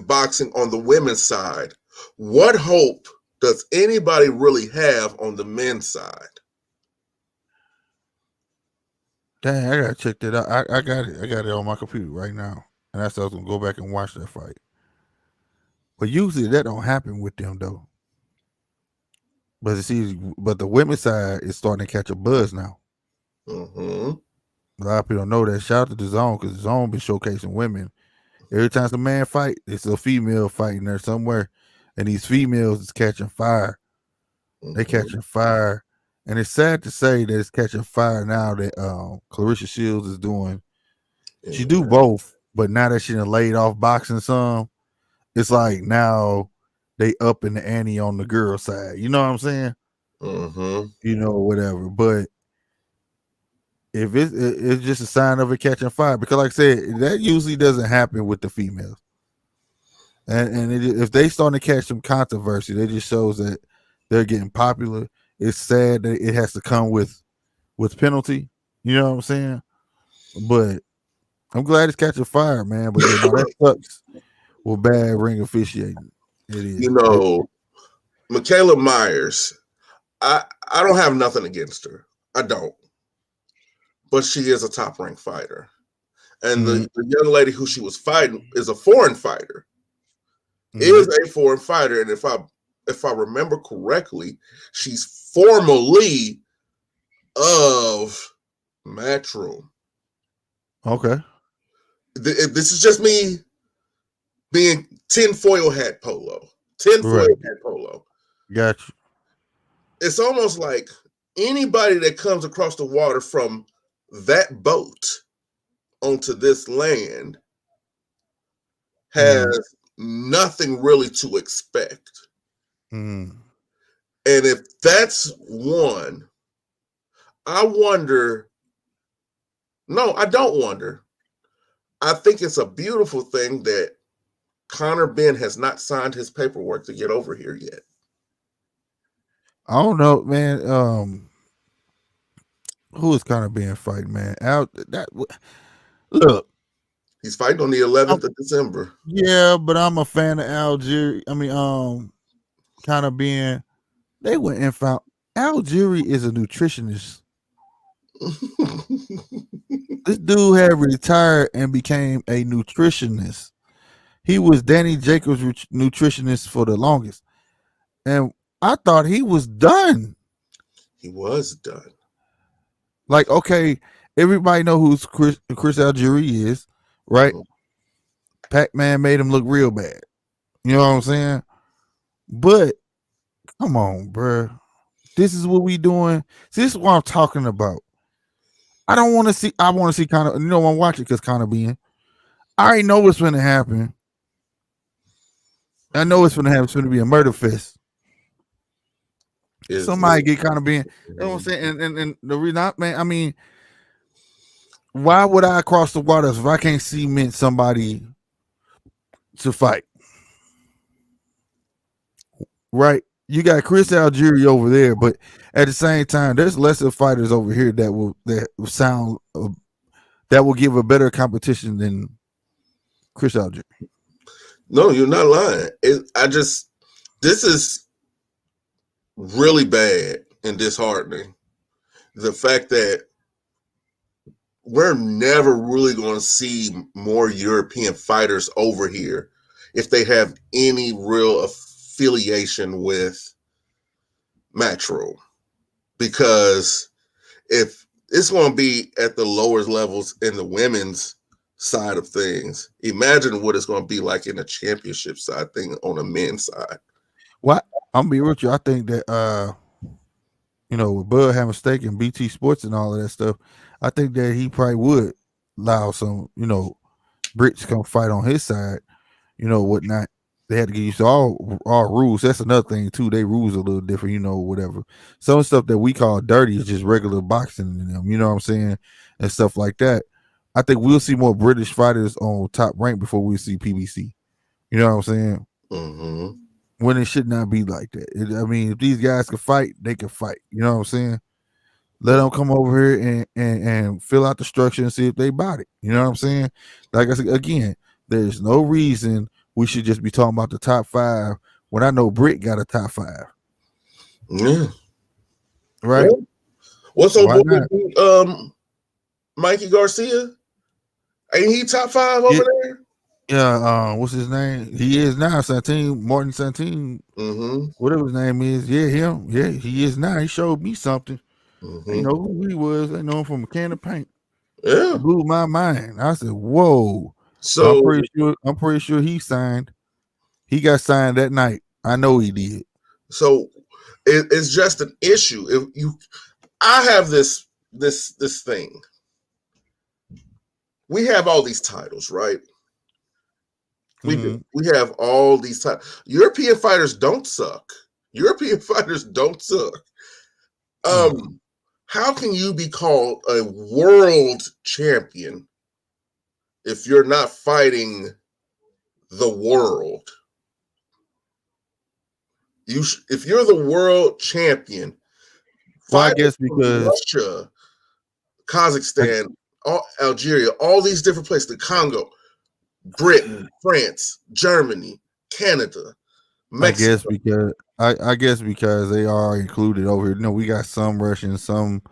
B: boxing on the women's side, what hope does anybody really have on the men's side?
A: Dang, I gotta check that out. I got it. I got it on my computer right now, and I was gonna go back and watch that fight. But usually that don't happen with them though. But the women's side is starting to catch a buzz now. A lot of people don't know that. Shout out to the Zone, because the Zone been showcasing women. Every time a man fight, it's a female fighting there somewhere, and these females is catching fire. They catching fire, and it's sad to say that it's catching fire now that Clarissa Shields is doing. She do both, but now that she done laid off boxing some, it's like now they up in the ante on the girl side. You know what I'm saying? Whatever. But if it's just a sign of it catching fire, because like I said, that usually doesn't happen with the females. and if they starting to catch some controversy, that just shows that they're getting popular. It's sad that it has to come with penalty. You know what I'm saying? But I'm glad it's catching fire, man. But yeah, no, that sucks with bad ring officiating. It is.
B: You know, Michaela Myers, I don't have nothing against her. I don't. But she is a top ranked fighter. And the young lady who she was fighting is a foreign fighter. Is a foreign fighter. And if I remember correctly, she's formerly of Matchroom.
A: Okay.
B: This is just me being tinfoil hat polo. Hat polo.
A: Gotcha.
B: It's almost like anybody that comes across the water from that boat onto this land has nothing really to expect. And if that's one, I wonder. No, I don't wonder. I think it's a beautiful thing that Connor Ben has not signed his paperwork to get over here yet.
A: I don't know, man. Who is Connor Ben fighting, man? Look.
B: He's fighting on the 11th of December.
A: Yeah, but I'm a fan of Algeria. Connor Ben. They went and found Algeria is a nutritionist. This dude had retired and became a nutritionist. He was Danny Jacobs' nutritionist for the longest. And I thought he was done.
B: He was done.
A: Like, okay, everybody know who Chris Algeria is, right? Pac-Man made him look real bad. You know what I'm saying? But come on, bro. This is what we doing. See, this is what I'm talking about. I want to see Connor. You know, I'm watching because Connor Ben. I already know what's going to happen. I know it's going to happen. It's going to be a murder fest. Somebody get Connor Ben. You know what I'm saying? And the reason, man, why would I cross the waters if I can't cement somebody to fight? Right? You got Chris Algeria over there, but at the same time, there's lesser fighters over here that will give a better competition than Chris Algeria.
B: No, you're not lying. This is really bad and disheartening. The fact that we're never really going to see more European fighters over here if they have any real affiliation with Matchroom, because if it's going to be at the lower levels in the women's side of things, imagine what it's going to be like in a championship side thing on the men's side.
A: Well, I'm gonna be with you. I think that with Bud having stake in BT Sports and all of that stuff, I think that he probably would allow some, Brits to come fight on his side, whatnot. They had to get used to all rules. That's another thing too. They rules a little different, whatever. Some stuff that we call dirty is just regular boxing in them, you know what I'm saying, and stuff like that. I think we'll see more British fighters on Top Rank before we see PBC. You know what I'm saying?
B: Mm-hmm.
A: When it should not be like that. If these guys can fight, they can fight. You know what I'm saying? Let them come over here and fill out the structure and see if they bought it. You know what I'm saying? Like I said, again, there's no reason we should just be talking about the top 5 when I know Britt got a top 5.
B: Yeah.
A: Right?
B: Yeah. What's up with Mikey Garcia? Ain't he top 5 over there?
A: Yeah, what's his name? He is now Martin Santine. Whatever his name is. Yeah, him. Yeah, he is now. He showed me something. I know who he was. I know him from a can of paint.
B: Yeah.
A: It blew my mind. I said, whoa.
B: So
A: I'm pretty sure he signed. He got signed that night. I know he did.
B: So it's just an issue. I have this thing. We have all these titles, right? We have all these titles. European fighters don't suck. How can you be called a world champion if you're not fighting the world. If you're the world champion,
A: well, I guess because
B: Russia, Kazakhstan, Algeria, all these different places, the Congo, Britain, France, Germany, Canada, Mexico.
A: I guess because they are included over here. We got some Russians, some,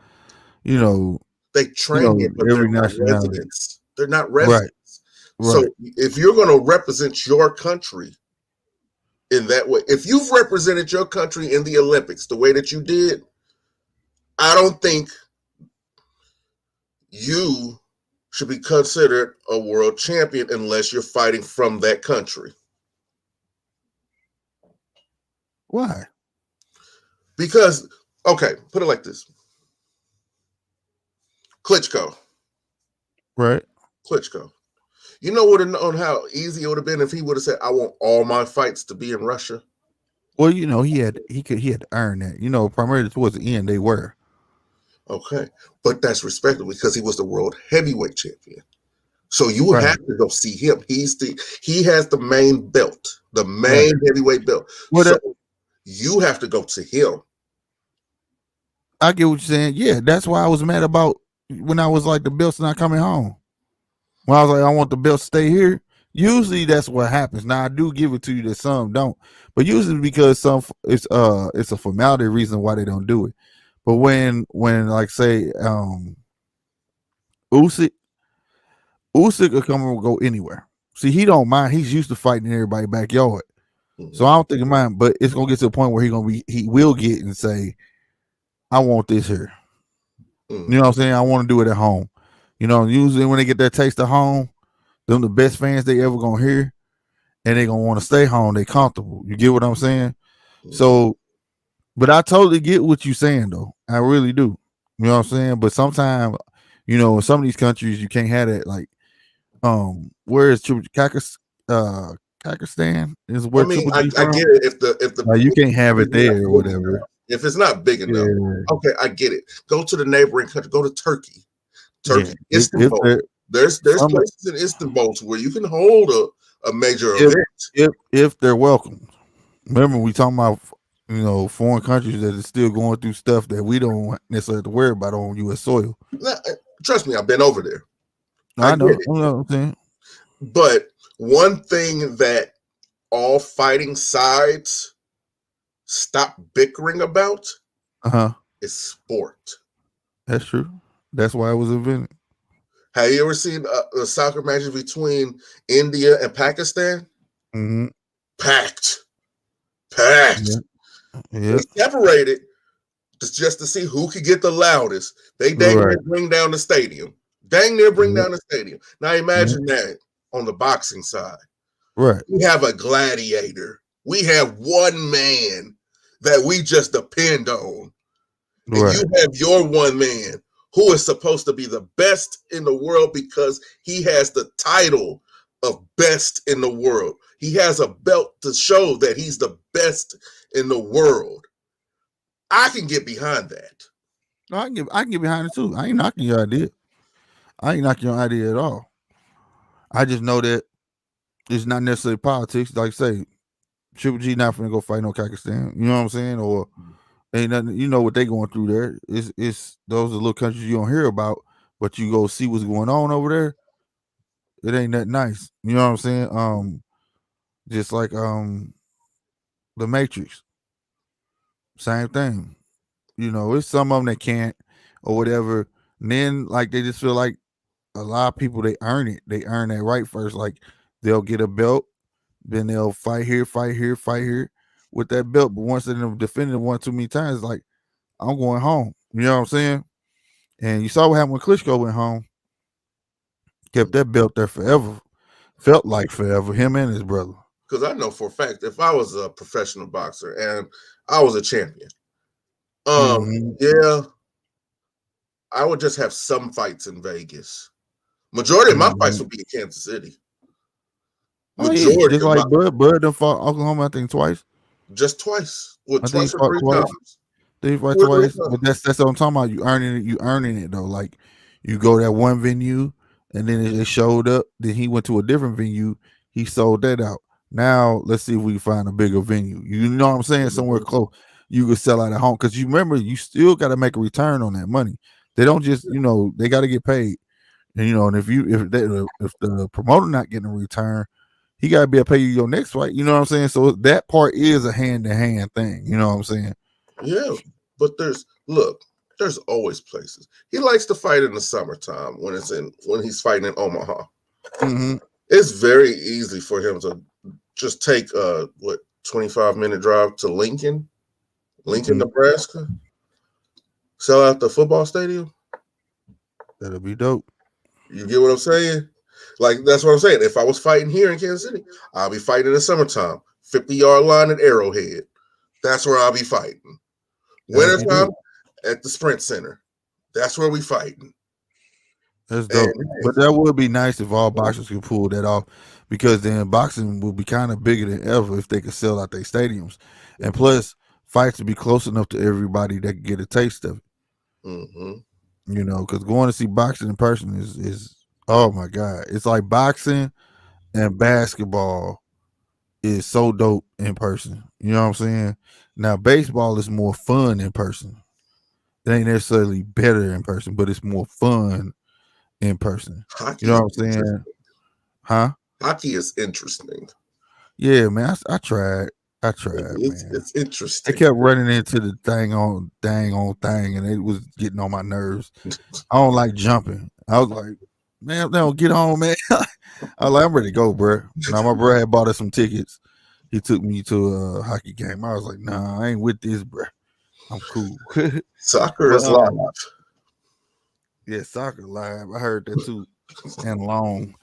B: they train here, but
A: every
B: they're not
A: nationality.
B: residents. They're not residents.
A: Right.
B: So if you're going to represent your country in that way, if you've represented your country in the Olympics the way that you did, I don't think you should be considered a world champion unless you're fighting from that country.
A: Why?
B: Because, okay, put it like this. Klitschko.
A: Right.
B: Klitschko. You know what? On how easy it would have been if he would have said, "I want all my fights to be in Russia."
A: Well, he had to earn that. Primarily towards the end, they were.
B: Okay, but that's respectable because he was the world heavyweight champion. So you would have to go see him. He has the main belt, the main heavyweight belt. Well, so you have to go to him.
A: I get what you're saying. Yeah, that's why I was mad about when I was like, the belt's not coming home. When I was like, I want the belt to stay here. Usually that's what happens. Now I do give it to you that some don't, but usually because it's a formality reason why they don't do it. But when like say Usyk will come and go anywhere. See, he don't mind. He's used to fighting in everybody's backyard. Mm-hmm. So I don't think he mind, but it's gonna get to a point where he will get and say, I want this here. Mm-hmm. You know what I'm saying? I want to do it at home. Usually when they get that taste of home, them the best fans they ever gonna hear, and they gonna want to stay home. They comfortable. You get what I'm saying? Mm-hmm. So, but I totally get what you're saying though. I really do. You know what I'm saying? But sometimes, in some of these countries, you can't have that. Like, where is Pakistan is where Triple G from?
B: I get it. If the
A: you can't have it there or whatever.
B: If it's not big enough, okay, I get it. Go to the neighboring country. Go to Turkey. Istanbul. There's places in Istanbul where you can hold a major event
A: if they're welcome. Remember, we talking about foreign countries that are still going through stuff that we don't necessarily have to worry about on U.S. soil.
B: Trust me, I've been over there.
A: I know what I'm saying.
B: But one thing that all fighting sides stop bickering about is sport.
A: That's true. That's why it was invented.
B: Have you ever seen the soccer matches between India and Pakistan?
A: Mm-hmm.
B: Packed.
A: Yeah.
B: They separated just to see who could get the loudest. They dang near bring down the stadium. Now imagine that on the boxing side.
A: Right.
B: We have a gladiator. We have one man that we just depend on. And you have your one man who is supposed to be the best in the world because he has the title of best in the world. He has a belt to show that he's the best in the world. I can get behind that.
A: I can get behind it too. I ain't knocking your idea. At all. I just know that it's not necessarily politics. Like say, Triple G not finna go fight no Kazakhstan. You know what I'm saying? Or ain't nothing. You know what they going through there. It's those are little countries you don't hear about, but you go see what's going on over there. It ain't that nice. You know what I'm saying? Just like the Matrix. Same thing. It's some of them that can't or whatever. And then like they just feel like a lot of people they earn it. They earn that right first. Like they'll get a belt, then they'll fight here with that belt. But once they've defended it one too many times, it's like I'm going home. You know what I'm saying? And you saw what happened when Klitschko went home. Kept that belt there forever. Felt like forever. Him and his brother.
B: Because I know for a fact, if I was a professional boxer and I was a champion, yeah, I would just have some fights in Vegas. Majority of my fights would be in Kansas City.
A: Just like Bud done fought Oklahoma, I think twice.
B: Just twice.
A: Twice or three times. They fight twice. But that's what I'm talking about. You earning it though. Like you go to that one venue and then it showed up. Then he went to a different venue. He sold that out. Now let's see if we can find a bigger venue. You know what I'm saying? Somewhere close you could sell out at home, because you remember you still got to make a return on that money. They don't just they got to get paid. And and if the promoter not getting a return, he got to be able to pay you your next fight. You know what I'm saying? So that part is a hand-to-hand thing. You know what I'm saying?
B: Yeah, but there's always places. He likes to fight in the summertime when he's fighting in Omaha.
A: Mm-hmm.
B: It's very easy for him to just take 25-minute drive to Lincoln, Nebraska, sell out the football stadium.
A: That'll be dope.
B: You get what I'm saying? Like, that's what I'm saying. If I was fighting here in Kansas City, I'll be fighting in the summertime, 50-yard line at Arrowhead. That's where I'll be fighting. Wintertime at the Sprint Center. That's where we fighting.
A: That's dope. But that would be nice if all boxers could pull that off, because then boxing will be kind of bigger than ever if they could sell out their stadiums. And plus, fights would be close enough to everybody that can get a taste of it.
B: Mm-hmm.
A: Because going to see boxing in person is oh my God. It's like boxing and basketball is so dope in person. You know what I'm saying? Now, baseball is more fun in person. It ain't necessarily better in person, but it's more fun in person.
B: Hockey,
A: you know what I'm saying? Huh?
B: Hockey is interesting.
A: Yeah, man. I tried. Man.
B: It's interesting.
A: I kept running into the thing, and it was getting on my nerves. I don't like jumping. I was like, man, no, get on, man. I was like, I'm ready to go, bro. Now my bro had bought us some tickets. He took me to a hockey game. I was like, nah, I ain't with this, bro. I'm cool.
B: Soccer is live.
A: Yeah, soccer live. I heard that too. And long.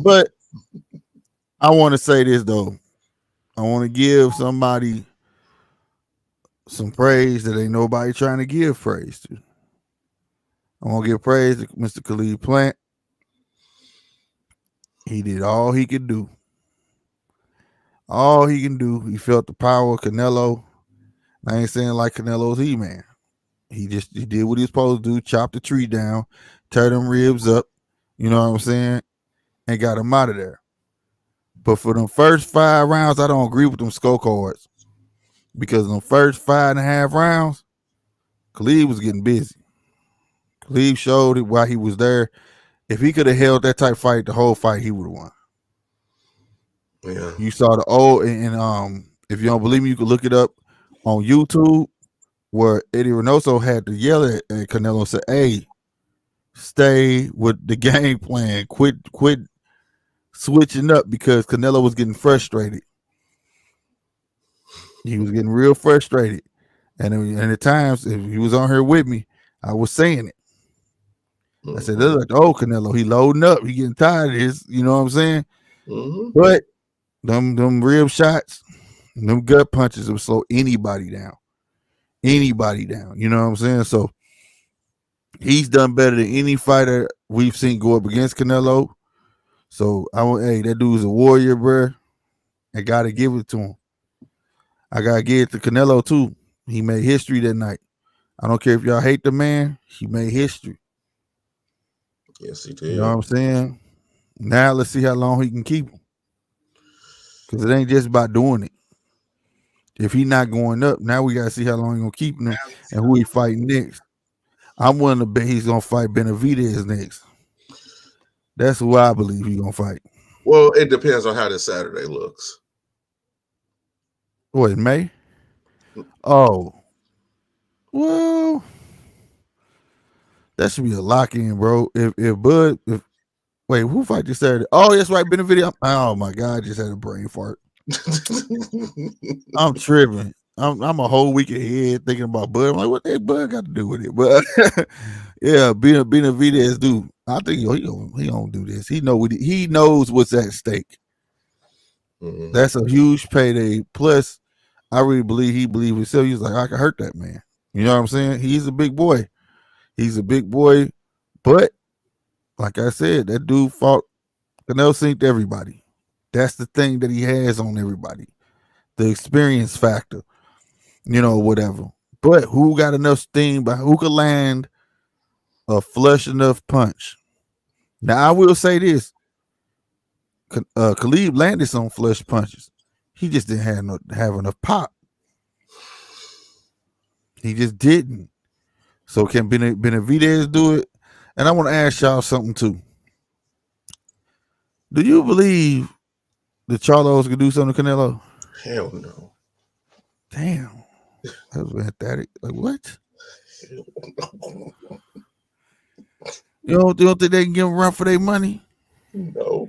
A: But I want to say this though. I want to give somebody some praise that ain't nobody trying to give praise to. I want to give praise to Mr. Khalid Plant. He did all he could do. All he can do. He felt the power of Canelo. I ain't saying like Canelo's He-Man. He did what he was supposed to do, chop the tree down, tear them ribs up, you know what I'm saying, and got him out of there. But for them first 5 rounds, I don't agree with them scorecards, because in the first 5.5 rounds, Khalid was getting busy. Khalid showed it while he was there. If he could have held that type fight the whole fight, he would have won.
B: Yeah.
A: You saw the old, and if you don't believe me, you can look it up on YouTube, where Eddie Reynoso had to yell at Canelo and say, hey, stay with the game plan. Quit switching up, because Canelo was getting frustrated. He was getting real frustrated. And at times, if he was on here with me, I was saying it. I said, look like the old Canelo. He loading up. He getting tired of this. You know what I'm saying?
B: Mm-hmm.
A: But them rib shots, them gut punches will slow anybody down. Anybody down. You know what I'm saying? So he's done better than any fighter we've seen go up against Canelo. So that dude's a warrior, bro. I gotta give it to him. I gotta give it to Canelo too. He made history that night. I don't care if y'all hate the man. He made history.
B: Yes, he did.
A: You know what I'm saying? Now let's see how long he can keep him. Because it ain't just about doing it. If he not going up, now we got to see how long he going to keep him and who he fighting next. I'm willing to bet he's going to fight Benavidez next. That's who I believe he's going to fight.
B: Well, it depends on how this Saturday looks.
A: What, in May? Oh. Well, that should be a lock-in, bro. Wait, who fight this Saturday? Oh, that's right, Benavidez. Oh, my God, I just had a brain fart. I'm tripping. I'm a whole week ahead thinking about Bud. I'm like, what that Bud got to do with it? But yeah, Benavidez dude. I think he don't do this. He knows what's at stake.
B: Mm-hmm.
A: That's a huge payday. Plus, I really believe he believes himself. He's like, I can hurt that man. You know what I'm saying? He's a big boy. But like I said, that dude fought Canelo synced everybody. That's the thing that he has on everybody. The experience factor. Whatever. But who got enough steam, but who could land a flush enough punch Now I will say this: Khalid landed some flush punches. He just didn't have enough pop. He just didn't. So can Benavidez do it? And I want to ask y'all something too. Do you believe the Charlos could do something to Canelo?
B: Hell no.
A: Damn. That was pathetic. Like what? You don't think they can give him a run for their money?
B: No.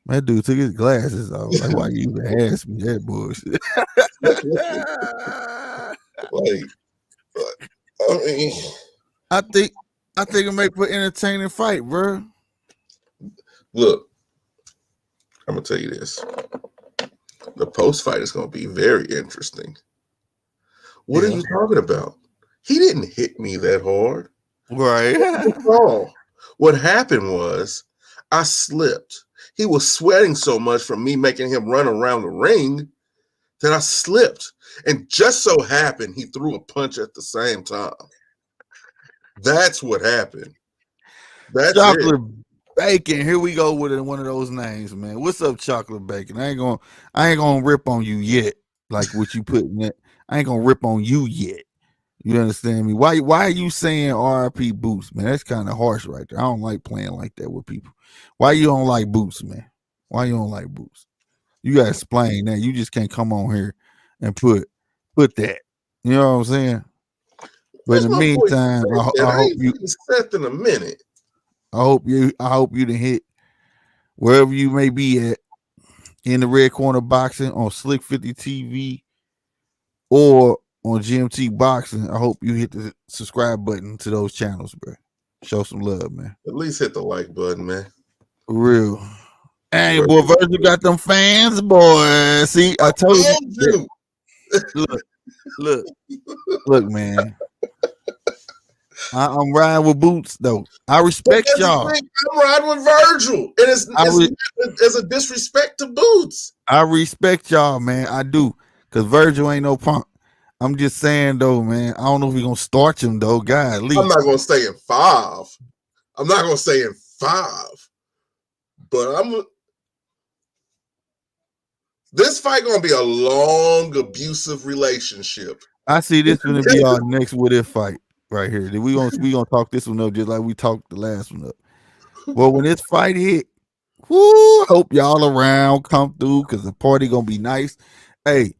A: That dude took his glasses off. Like, why you even ask me that bullshit?
B: I mean,
A: I think it make for entertaining fight, bro.
B: Look, I'm gonna tell you this. The post fight is gonna be very interesting. What are you talking about? He didn't hit me that hard.
A: Right.
B: What happened was I slipped. He was sweating so much from me making him run around the ring that I slipped. And just so happened, he threw a punch at the same time. That's what happened. That's
A: Chocolate
B: it.
A: Bacon. Here we go with one of those names, man. What's up, Chocolate Bacon? I ain't gonna rip on you yet. Like what you put in it. I ain't gonna rip on you yet. You understand me? Why are you saying RIP Boots, man? That's kind of harsh right there. I don't like playing like that with people. Why you don't like Boots, man? Why you don't like Boots? You gotta explain that. You just can't come on here and put that. You know what I'm saying? But in the meantime, I hope you
B: Seth in a minute.
A: I hope you done hit wherever you may be at in the Red Corner Boxing on Slick 50 TV or on GMT Boxing. I hope you hit the subscribe button to those channels, bro. Show some love, man.
B: At least hit the like button, man.
A: For real. Hey, boy, Virgil got them fans, boy. See, I told you. Look, man. I'm riding with Boots, though. I respect y'all.
B: I'm riding with Virgil, and it's a disrespect to Boots.
A: I respect y'all, man. I do, because Virgil ain't no punk. I'm just saying, though, man. I don't know if we're going to starch him, though. God,
B: I'm not going to stay in 5. I'm not going to stay in 5. But this fight going to be a long, abusive relationship.
A: I see this going to be our next what if fight right here. We gonna talk this one up just like we talked the last one up. Well, when this fight hit, whoo, hope y'all around come through because the party gonna be nice. Hey,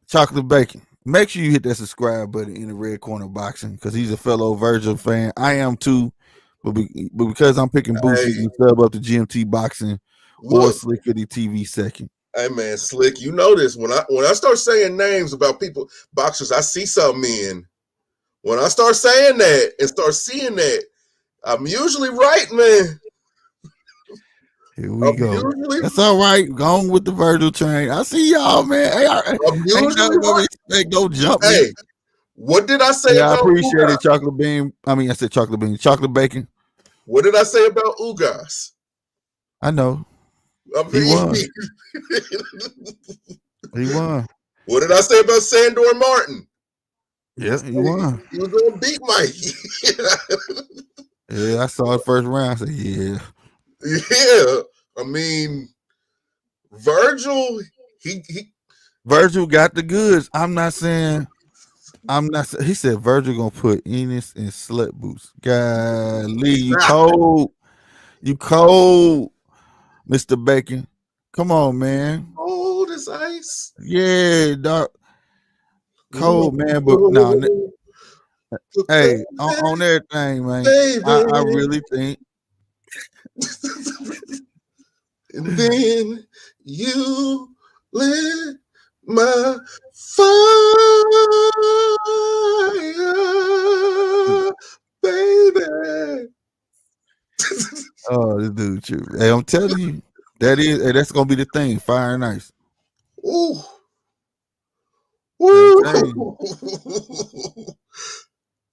A: Chocolate Bacon, make sure you hit that subscribe button in the Red Corner Boxing because he's a fellow Virgil fan. I am too, but because I'm picking Boots, you can sub up to GMT Boxing or Slick 50 TV second.
B: Hey man, Slick, you know this. When I start saying names about people, boxers, I see something in. When I start saying that and start seeing that, I'm usually right, man.
A: Here we go. That's all right. Going with the Virgil train. I see y'all, man. Hey, ain't nothing but respect. Don't jump me.
B: Hey, what did I say about
A: I appreciate it, Chocolate Bean. I said Chocolate Bean. Chocolate Bacon.
B: What did I say about Ugas?
A: I know. He won. He won.
B: What did I say about Sandor Martin?
A: Yeah, he won.
B: He was going to beat Mike.
A: Yeah, I saw the first round. I said, yeah.
B: Yeah. I mean, Virgil,
A: Virgil got the goods. I'm not saying. He said Virgil gonna put Enos in slut boots. Golly, you cold. You cold, Mr. Bacon. Come on, man.
B: Cold as ice.
A: Yeah, dog. Cold, man. But no. Hey, on everything, man. I really think.
B: And then you lit my fire, baby.
A: Oh, this dude true. Hey, I'm telling you, that's gonna be the thing. Fire and ice.
B: Ooh. Woo.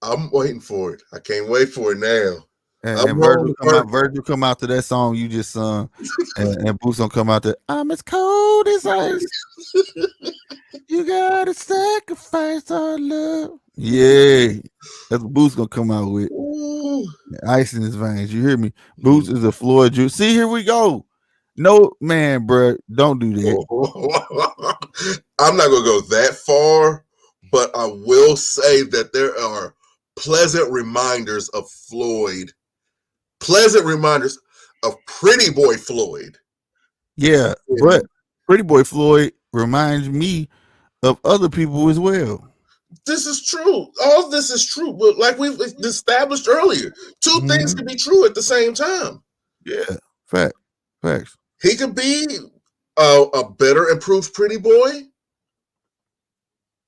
B: I'm waiting for it. I can't wait for it now.
A: And Virgil come out to that song you just sung, and Boots gonna come out to I'm as cold as ice. You gotta sacrifice our love. Yeah, that's what Boots gonna come out with.
B: Ooh.
A: Ice in his veins. You hear me? Boots is a Floyd Jew. See, here we go. No, man, bro, don't do that.
B: I'm not gonna go that far, but I will say that there are pleasant reminders of Floyd, pleasant reminders of Pretty Boy Floyd.
A: Yeah, but Pretty Boy Floyd reminds me of other people as well.
B: This is true. All this is true. But like we've established earlier, two things can be true at the same time.
A: Yeah, facts.
B: He could be a better improved Pretty Boy,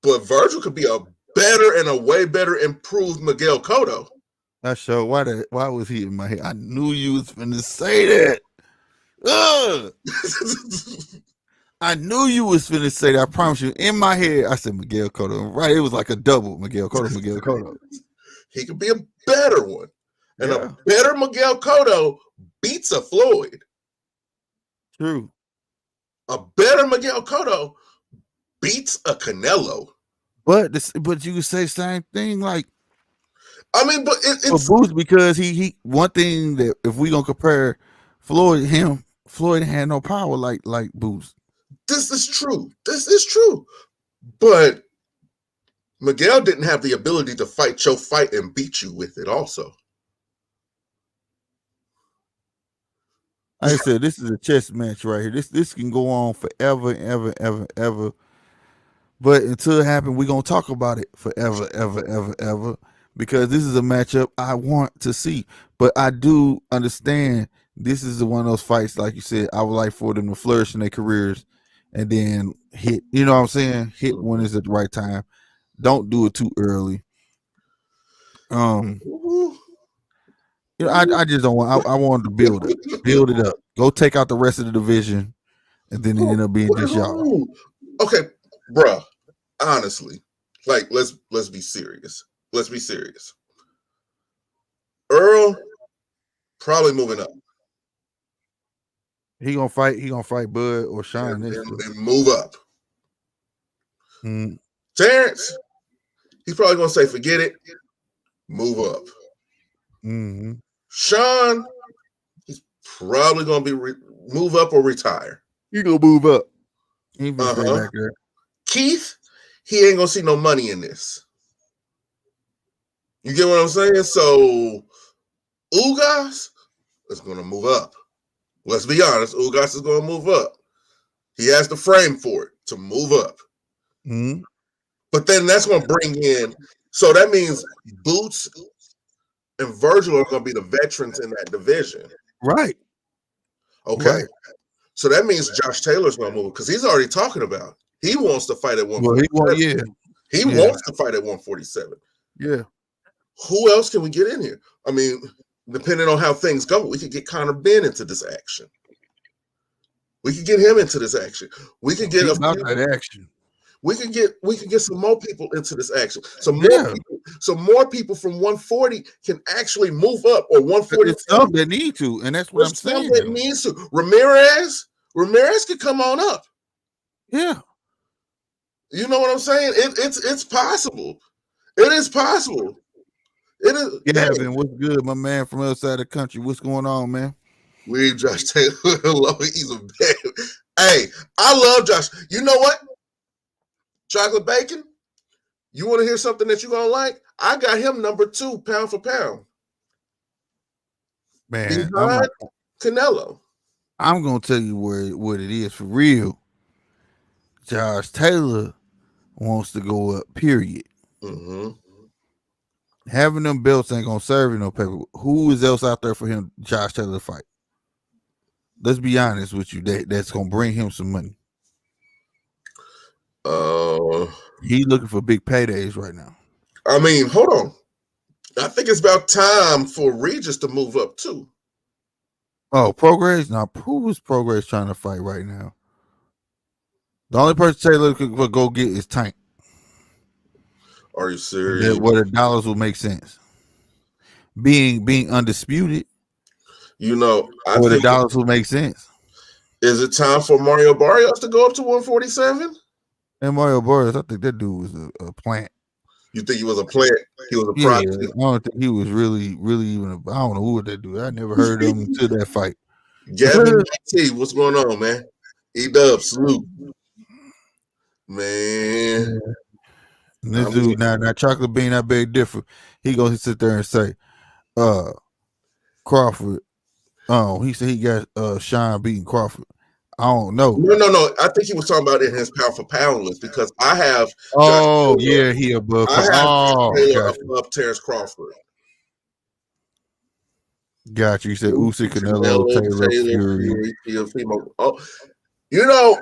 B: but Virgil could be a better and a way better improved Miguel Cotto.
A: That show. Why was he in my head? I knew you was finna say that. I knew you was finna say that. I promise you. In my head, I said Miguel Cotto. Right, it was like a double Miguel Cotto.
B: He could be a better one, and a better Miguel Cotto beats a Floyd.
A: True.
B: A better Miguel Cotto beats a Canelo.
A: But you could say same thing, like,
B: I mean, but it's
A: Boots, because he one thing that if we gonna compare Floyd had no power like Boots.
B: This is true. But Miguel didn't have the ability to fight your fight and beat you with it also.
A: Like I said, this is a chess match right here. This can go on forever, ever. But until it happens, we're gonna talk about it forever, ever. Because this is a matchup I want to see. But I do understand this is one of those fights, like you said, I would like for them to flourish in their careers and then hit, you know what I'm saying? Hit when it's at the right time. Don't do it too early. You know, I just don't want. I wanted to build it up. Go take out the rest of the division, and then it end up being just y'all.
B: Okay, bruh. Honestly, like let's be serious. Let's be serious. Earl probably moving up.
A: He gonna fight Bud or Sean
B: and move up. Terrence, he's probably gonna say, "Forget it, move up." Sean, he's probably gonna be move up or retire.
A: He gonna move up. He be stay back there.
B: Keith, he ain't gonna see no money in this. You get what I'm saying? So Ugas is gonna move up. Let's be honest, Ugas is gonna move up. He has the frame for it to move up. But then that's gonna bring in, so that means Boots and Virgil are going to be the veterans in that division.
A: Right.
B: Okay.
A: Right.
B: So that means Josh Taylor's going to move because he's already talking about he wants to fight at 147. He wants to fight at 147.
A: Yeah.
B: Who else can we get in here? I mean, depending on how things go, we could get Conor Ben into this action. We could get him into this action. We could get
A: that action.
B: We can get some more people into this action. So more people from 140 can actually move up, or 140.
A: It's some that need to, and that's what I'm saying.
B: That needs to. Ramirez could come on up.
A: Yeah.
B: You know what I'm saying? It's possible. It is possible. It is.
A: Yeah, man. What's good, my man from outside the country? What's going on, man?
B: We Josh Taylor. He's a bad. Hey, I love Josh. You know what? Chocolate bacon. You want to hear something that you're gonna like? I got him number 2, pound for pound.
A: Man,
B: Canelo.
A: I'm gonna tell you what it is for real. Josh Taylor wants to go up. Period. Having them belts ain't gonna serve you no paper. Who is else out there for him, Josh Taylor, to fight? Let's be honest with you. That's gonna bring him some money. He's looking for big paydays right now.
B: I mean, hold on. I think it's about time for Regis to move up too.
A: Oh, Progress? Now, who is Progress trying to fight right now? The only person Taylor could go get is Tank.
B: Are you serious?
A: Where the dollars will make sense. being undisputed,
B: You know, I
A: or the
B: think
A: dollars will make sense.
B: is it time for Mario Barrios to go up to 147?
A: And Mario Barrios, I think that dude was a plant.
B: You think he was a plant? He was a
A: Yeah,
B: proxy.
A: I don't think he was really even. I don't know who would that do. I never heard of him until that fight.
B: Gavin T, what's going on, man? E-Dub, salute. Man.
A: Yeah. And this dude now Chocolate Bean, I beg differ. He goes to sit there and say, Crawford. Oh, he said he got Sean beating Crawford. I don't know.
B: No. I think he was talking about in his pound for pound list because I have.
A: Oh, yeah, he above.
B: I have Taylor
A: gotcha.
B: above Terrence Crawford.
A: Gotcha. You said Usyk, Canelo, Taylor, Fury.
B: Oh, you know,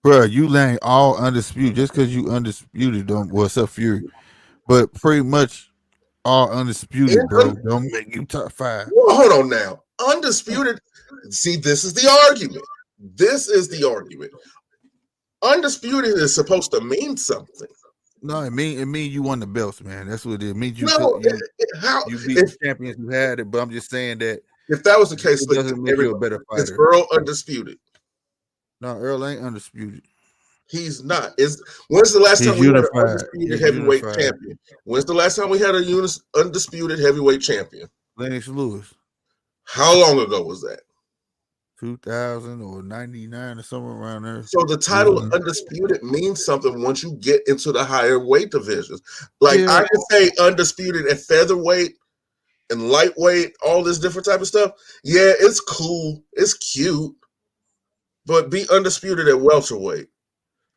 A: bro, you laying all undisputed just because you undisputed. What's up, Fury? But pretty much all undisputed, bro. Don't make you top 5.
B: Well, hold on now. Undisputed. See, this is the argument. Undisputed is supposed to mean something.
A: No, it mean you won the belts, man. That's what it means. You beat the champions who had it. But I'm just saying that
B: if that was the case,
A: it doesn't make you a better fighter.
B: Is Earl undisputed?
A: No, Earl ain't undisputed.
B: He's not. When's the last time we had an undisputed heavyweight champion? When's the last time we had a undisputed heavyweight champion?
A: Lennox Lewis.
B: How long ago was that?
A: 2000 or 99 or somewhere around there.
B: So the title undisputed means something once you get into the higher weight divisions. Like I can say undisputed at featherweight and lightweight, all this different type of stuff. Yeah, it's cool, it's cute, but be undisputed at welterweight.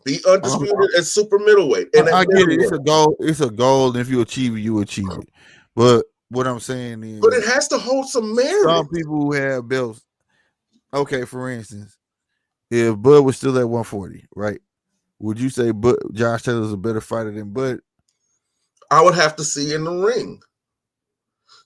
B: Be undisputed at super middleweight. And
A: I get it. It's a goal. It's a goal. And if you achieve it, you achieve it. But what I'm saying is,
B: but it has to hold some merit.
A: Some people who have belts. Okay, for instance, if Bud was still at 140, right? Would you say Josh Taylor's a better fighter than Bud?
B: I would have to see in the ring.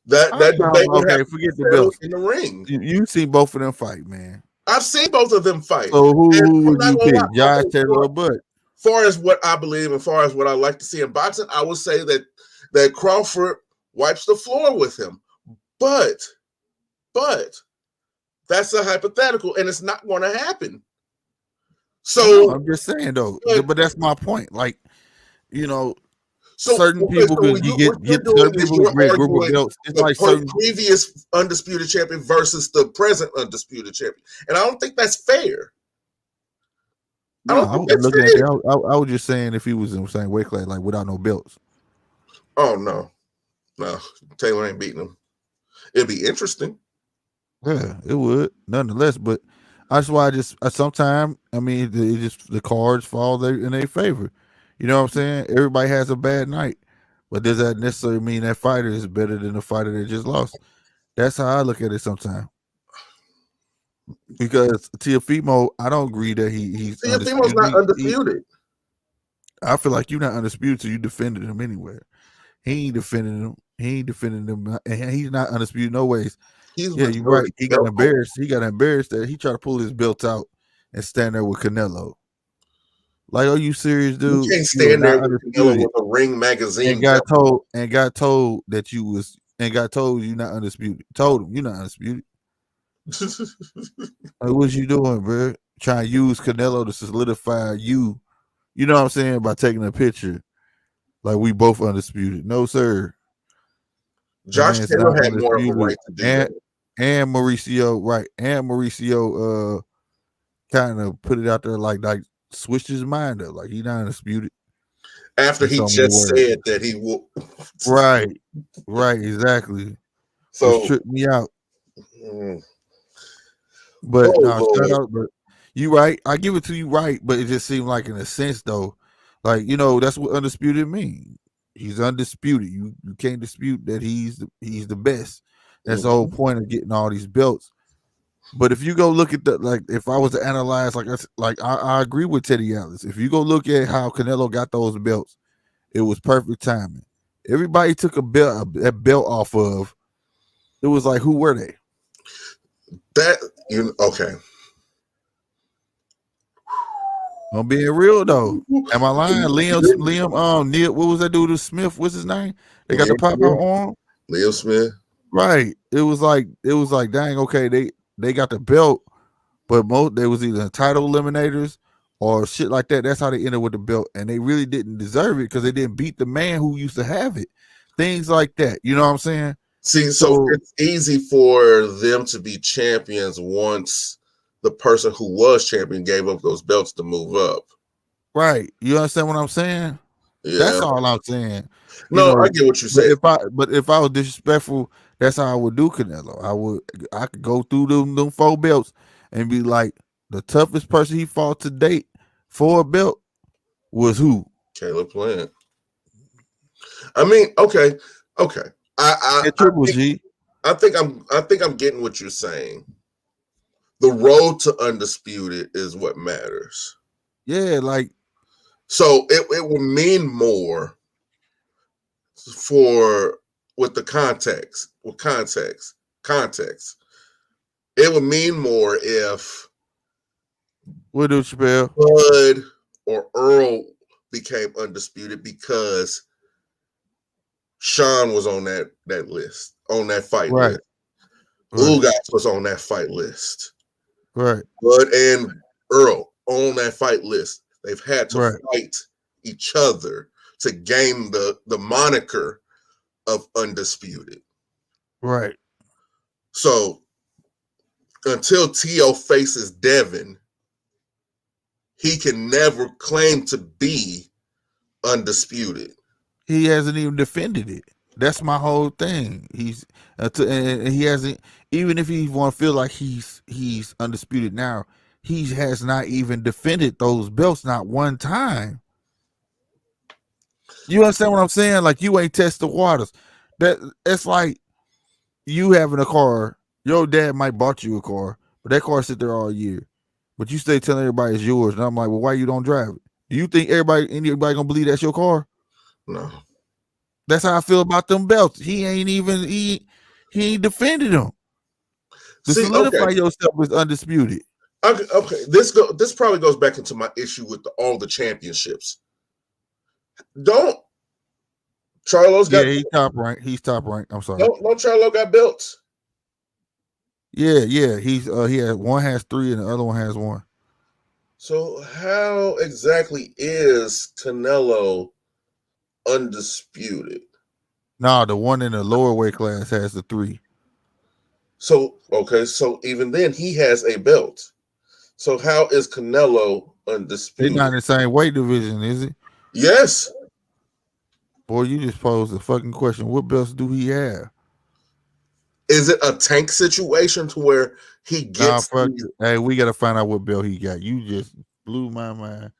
B: That debate would have
A: forget the belts
B: in the ring.
A: You see both of them fight, man.
B: I've seen both of them fight.
A: So who would you pick, Josh Taylor or Bud?
B: As far as what I believe, as far as what I like to see in boxing, I would say that Crawford wipes the floor with him. But that's a hypothetical, and it's not going to happen. So
A: I'm just saying though, but that's my point. Like,
B: so
A: certain people could get certain people with great group of belts. It's like certain
B: previous undisputed champion versus the present undisputed champion, and I don't think that's fair.
A: I was just saying if he was in the same weight class, like without no belts.
B: Oh no, Taylor ain't beating him. It'd be interesting.
A: Yeah, it would, nonetheless. But that's why sometimes the cards fall in their favor. You know what I'm saying? Everybody has a bad night, but does that necessarily mean that fighter is better than the fighter that just lost? That's how I look at it sometimes. Because Teofimo, I don't agree that he's
B: Teofimo's not undisputed.
A: I feel like you're not undisputed, so you defended him anywhere. He ain't defending him. And he's not undisputed no ways. You're right. He got embarrassed. That he tried to pull his belt out and stand there with Canelo. Like, are you serious, dude?
B: You can't stand there with Canelo with a Ring magazine
A: and got told that you was and got told you're not undisputed. Told him you're not undisputed. Like, what you doing, bro? Trying to use Canelo to solidify you. You know what I'm saying? By taking a picture, like we both undisputed. No, sir.
B: Josh Taylor had more of a right to do that.
A: And Mauricio, right? And Mauricio, kind of put it out there like switched his mind up, like he's not undisputed.
B: After he just said that he will.
A: Right, exactly.
B: So
A: it tripped me out. But shout out, but you right. I give it to you, right? But it just seemed like, in a sense, though, like that's what undisputed means. He's undisputed. You can't dispute that he's the best. That's the whole point of getting all these belts. But if you go look at if I was to analyze, I agree with Teddy Atlas. If you go look at how Canelo got those belts, it was perfect timing. Everybody took a belt off of. It was like, who were they?
B: Okay.
A: I'm being real though. Am I lying? Liam, Neil, what was that dude to Smith? What's his name? They got the pop out on.
B: Liam Smith.
A: Right. It was like, dang, okay, they got the belt, but they was either title eliminators or shit like that. That's how they ended with the belt, and they really didn't deserve it because they didn't beat the man who used to have it. Things like that. You know what I'm saying?
B: See, so it's easy for them to be champions once the person who was champion gave up those belts to move up.
A: Right. You understand what I'm saying?
B: Yeah.
A: That's all I'm saying.
B: No, I get what you're saying.
A: But if I was disrespectful, that's how I would do Canelo. I could go through them 4 belts and be like, the toughest person he fought to date for a belt was who?
B: Caleb Plant. I mean, okay. I think I'm getting what you're saying. The road to undisputed is what matters.
A: Yeah, like,
B: so it will mean more with the context. It would mean more if
A: what do you spell?
B: Bud or Earl became undisputed because Sean was on that list, on that fight list. Ugas was on that fight list.
A: Right.
B: Bud and Earl on that fight list. They've had to fight each other to gain the moniker of undisputed.
A: Right.
B: So until T.O. faces Devin, he can never claim to be undisputed.
A: He hasn't even defended it. That's my whole thing. And he hasn't, even if he want to feel like he's undisputed now, he has not even defended those belts not one time. You understand what I'm saying? Like, you ain't test the waters. It's like you having a car. Your dad might bought you a car, but that car sit there all year. But you stay telling everybody it's yours. And I'm like, well, why you don't drive it? Do you think anybody gonna believe that's your car?
B: No.
A: That's how I feel about them belts. He ain't defended them. To solidify yourself is undisputed.
B: Okay, this probably goes back into my issue with all the championships. Don't Charlo's got?
A: Yeah, he's top rank. I'm sorry.
B: No, Charlo got belts.
A: Yeah. He has one has 3 and the other one has 1.
B: So how exactly is Canelo undisputed?
A: Nah, the one in the lower weight class has the 3.
B: So even then he has a belt. So how is Canelo undisputed?
A: He's not in the same weight division, is he?
B: Yes.
A: Boy, you just posed a fucking question. What belts do he have?
B: Is it a tank situation to where he gets?
A: Hey, we gotta find out what belt he got. You just blew my mind.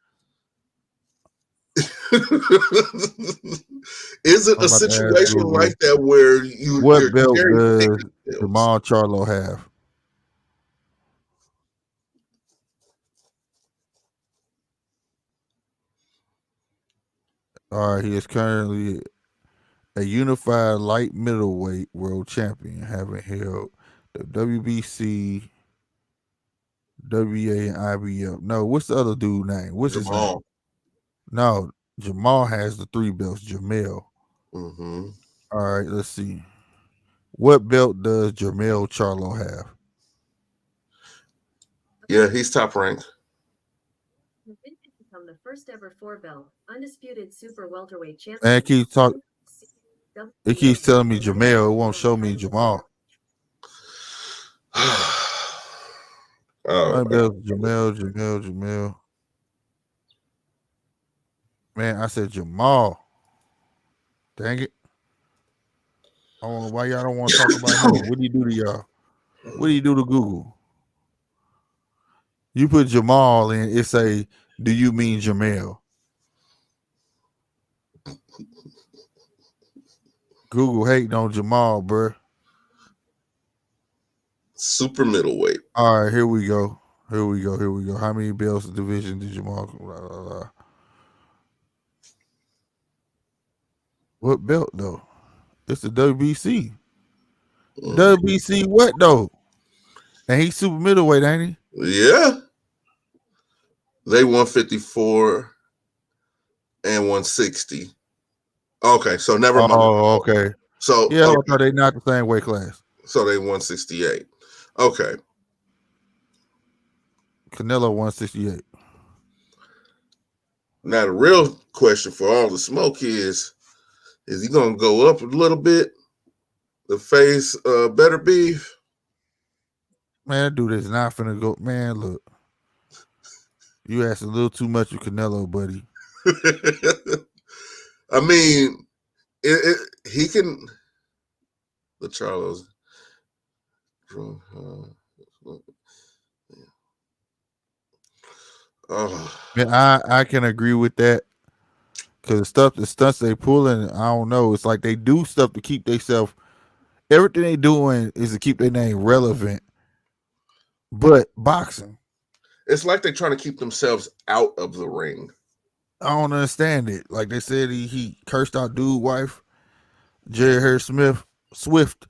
B: Is it a situation like that where
A: what belt does Jamal Charlo have? All right, he is currently a unified light middleweight world champion, having held the WBC, WA, and IBF. No, what's the other dude name? What's his name? No, Jamal has the 3 belts. Jamel.
B: Mm-hmm.
A: All right, let's see. What belt does Jamel Charlo have?
B: Yeah, he's top ranked.
D: Become the first ever 4-belt undisputed super welterweight champion.
A: And it keeps telling me Jamel. It won't show me Jamal. Jamel. Man, I said Jamal. Dang it. I don't know why y'all don't want to talk about him. What do you do to y'all? What do you do to Google? You put Jamal in, it say, do you mean Jamel? Google hating on Jamal, bruh.
B: Super middleweight.
A: All right, here we go. How many belts division did Jamal? What belt though? It's the WBC. WBC what though? And he's super middleweight, ain't he?
B: Yeah. They 154 and 160. Okay, so never mind.
A: Oh, okay.
B: So
A: Yeah,
B: okay.
A: I thought they not the same weight class.
B: So they 168. Okay.
A: Canelo 168.
B: Now the real question for all the smoke is he gonna go up a little bit to face better beef?
A: Man, that dude is not finna go. Man, look. You asked a little too much of Canelo, buddy.
B: I mean, he can. The Charles.
A: Man, I can agree with that. Cause the stunts they pulling, I don't know. It's like they do stuff to keep themselves. Everything they doing is to keep their name relevant. But boxing,
B: it's like they're trying to keep themselves out of the ring.
A: I don't understand it. Like they said, he cursed out dude wife, Jerry Hurd Swift.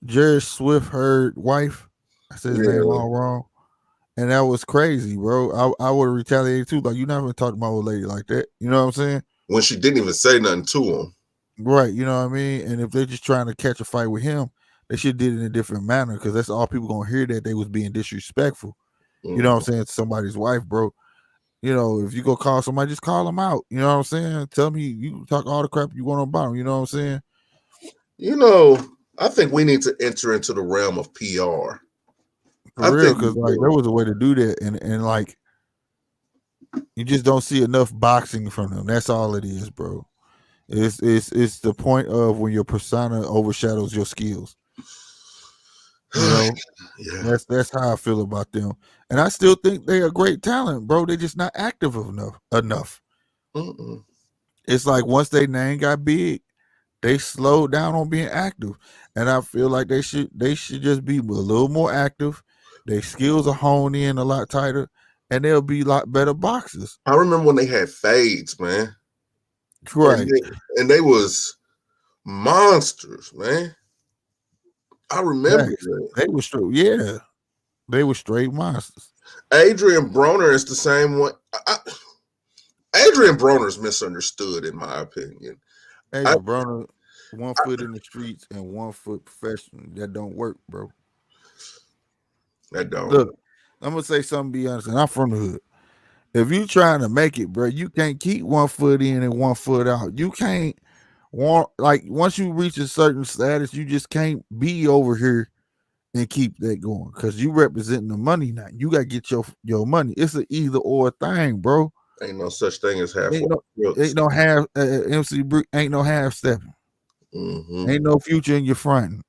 A: Jerry Swift Hurd wife. I said his name all wrong. And that was crazy, bro. I would have retaliated too. Like, you're not gonna talk to my old lady like that. You know what I'm saying?
B: When she didn't even say nothing to him.
A: Right, you know what I mean? And if they're just trying to catch a fight with him, they should did it in a different manner, because that's all people gonna hear, that they was being disrespectful. You know what I'm saying? To somebody's wife, bro. You know, if you go call somebody, just call them out. You know what I'm saying? Tell me you talk all the crap you want about them. You know what I'm saying?
B: You know, I think we need to enter into the realm of PR.
A: For real, because like there was a way to do that, and like you just don't see enough boxing from them. That's all it is, bro. It's the point of when your persona overshadows your skills. You know, that's how I feel about them. And I still think they're a great talent, bro. They're just not active enough. It's like once their name got big, they slowed down on being active. And I feel like they should just be a little more active. Their skills are honed in a lot tighter, and they'll be a lot better boxers.
B: I remember when they had fades, man.
A: Right.
B: And they was monsters, man. I remember
A: they were straight. Yeah, they were straight monsters.
B: Adrian Broner is the same one. Adrian Broner is misunderstood, in my opinion.
A: Adrian Broner, 1 foot in the streets and 1 foot professional. That don't work, bro.
B: That don't.
A: Look, I'm gonna say something. Be honest, and I'm from the hood. If you trying to make it, bro, you can't keep 1 foot in and 1 foot out. You can't once you reach a certain status, you just can't be over here and keep that going, because you representing the money now. You gotta get your money. It's an either or thing, bro.
B: Ain't no such thing as half.
A: Ain't no half. MC Brick ain't no half stepping. Ain't no future in your front.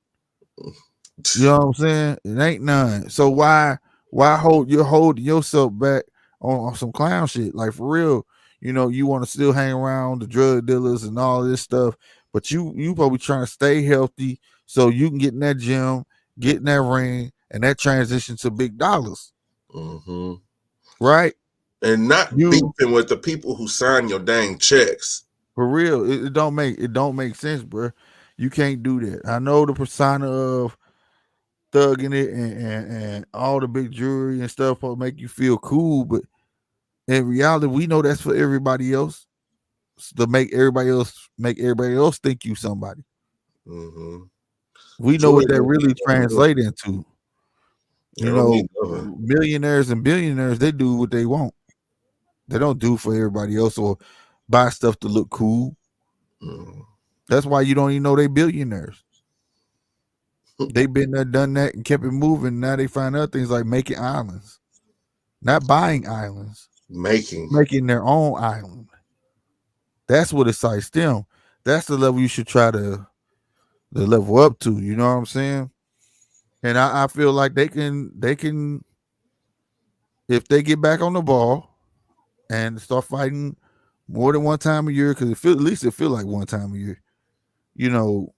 A: You know what I'm saying? It ain't none. So why you're holding yourself back on some clown shit? Like, for real, you know, you want to still hang around the drug dealers and all this stuff, but you probably trying to stay healthy so you can get in that gym, get in that ring, and that transition to big dollars. Right?
B: And not beefing with the people who sign your dang checks.
A: For real, it don't make sense, bro. You can't do that. I know the persona of thugging it and all the big jewelry and stuff will make you feel cool, but in reality, we know that's for everybody else, to make everybody else think you somebody. We know what that really translates into. You know, millionaires and billionaires, they do what they want. They don't do for everybody else or buy stuff to look cool. That's why you don't even know they billionaires. They've been there, done that, and kept it moving. Now they find other things like making islands, not buying islands, making their own island. That's what excites them. That's the level you should try to level up to. You know what I'm saying? And I feel like they can, if they get back on the ball and start fighting more than one time a year, because at least it feel like one time a year, you know,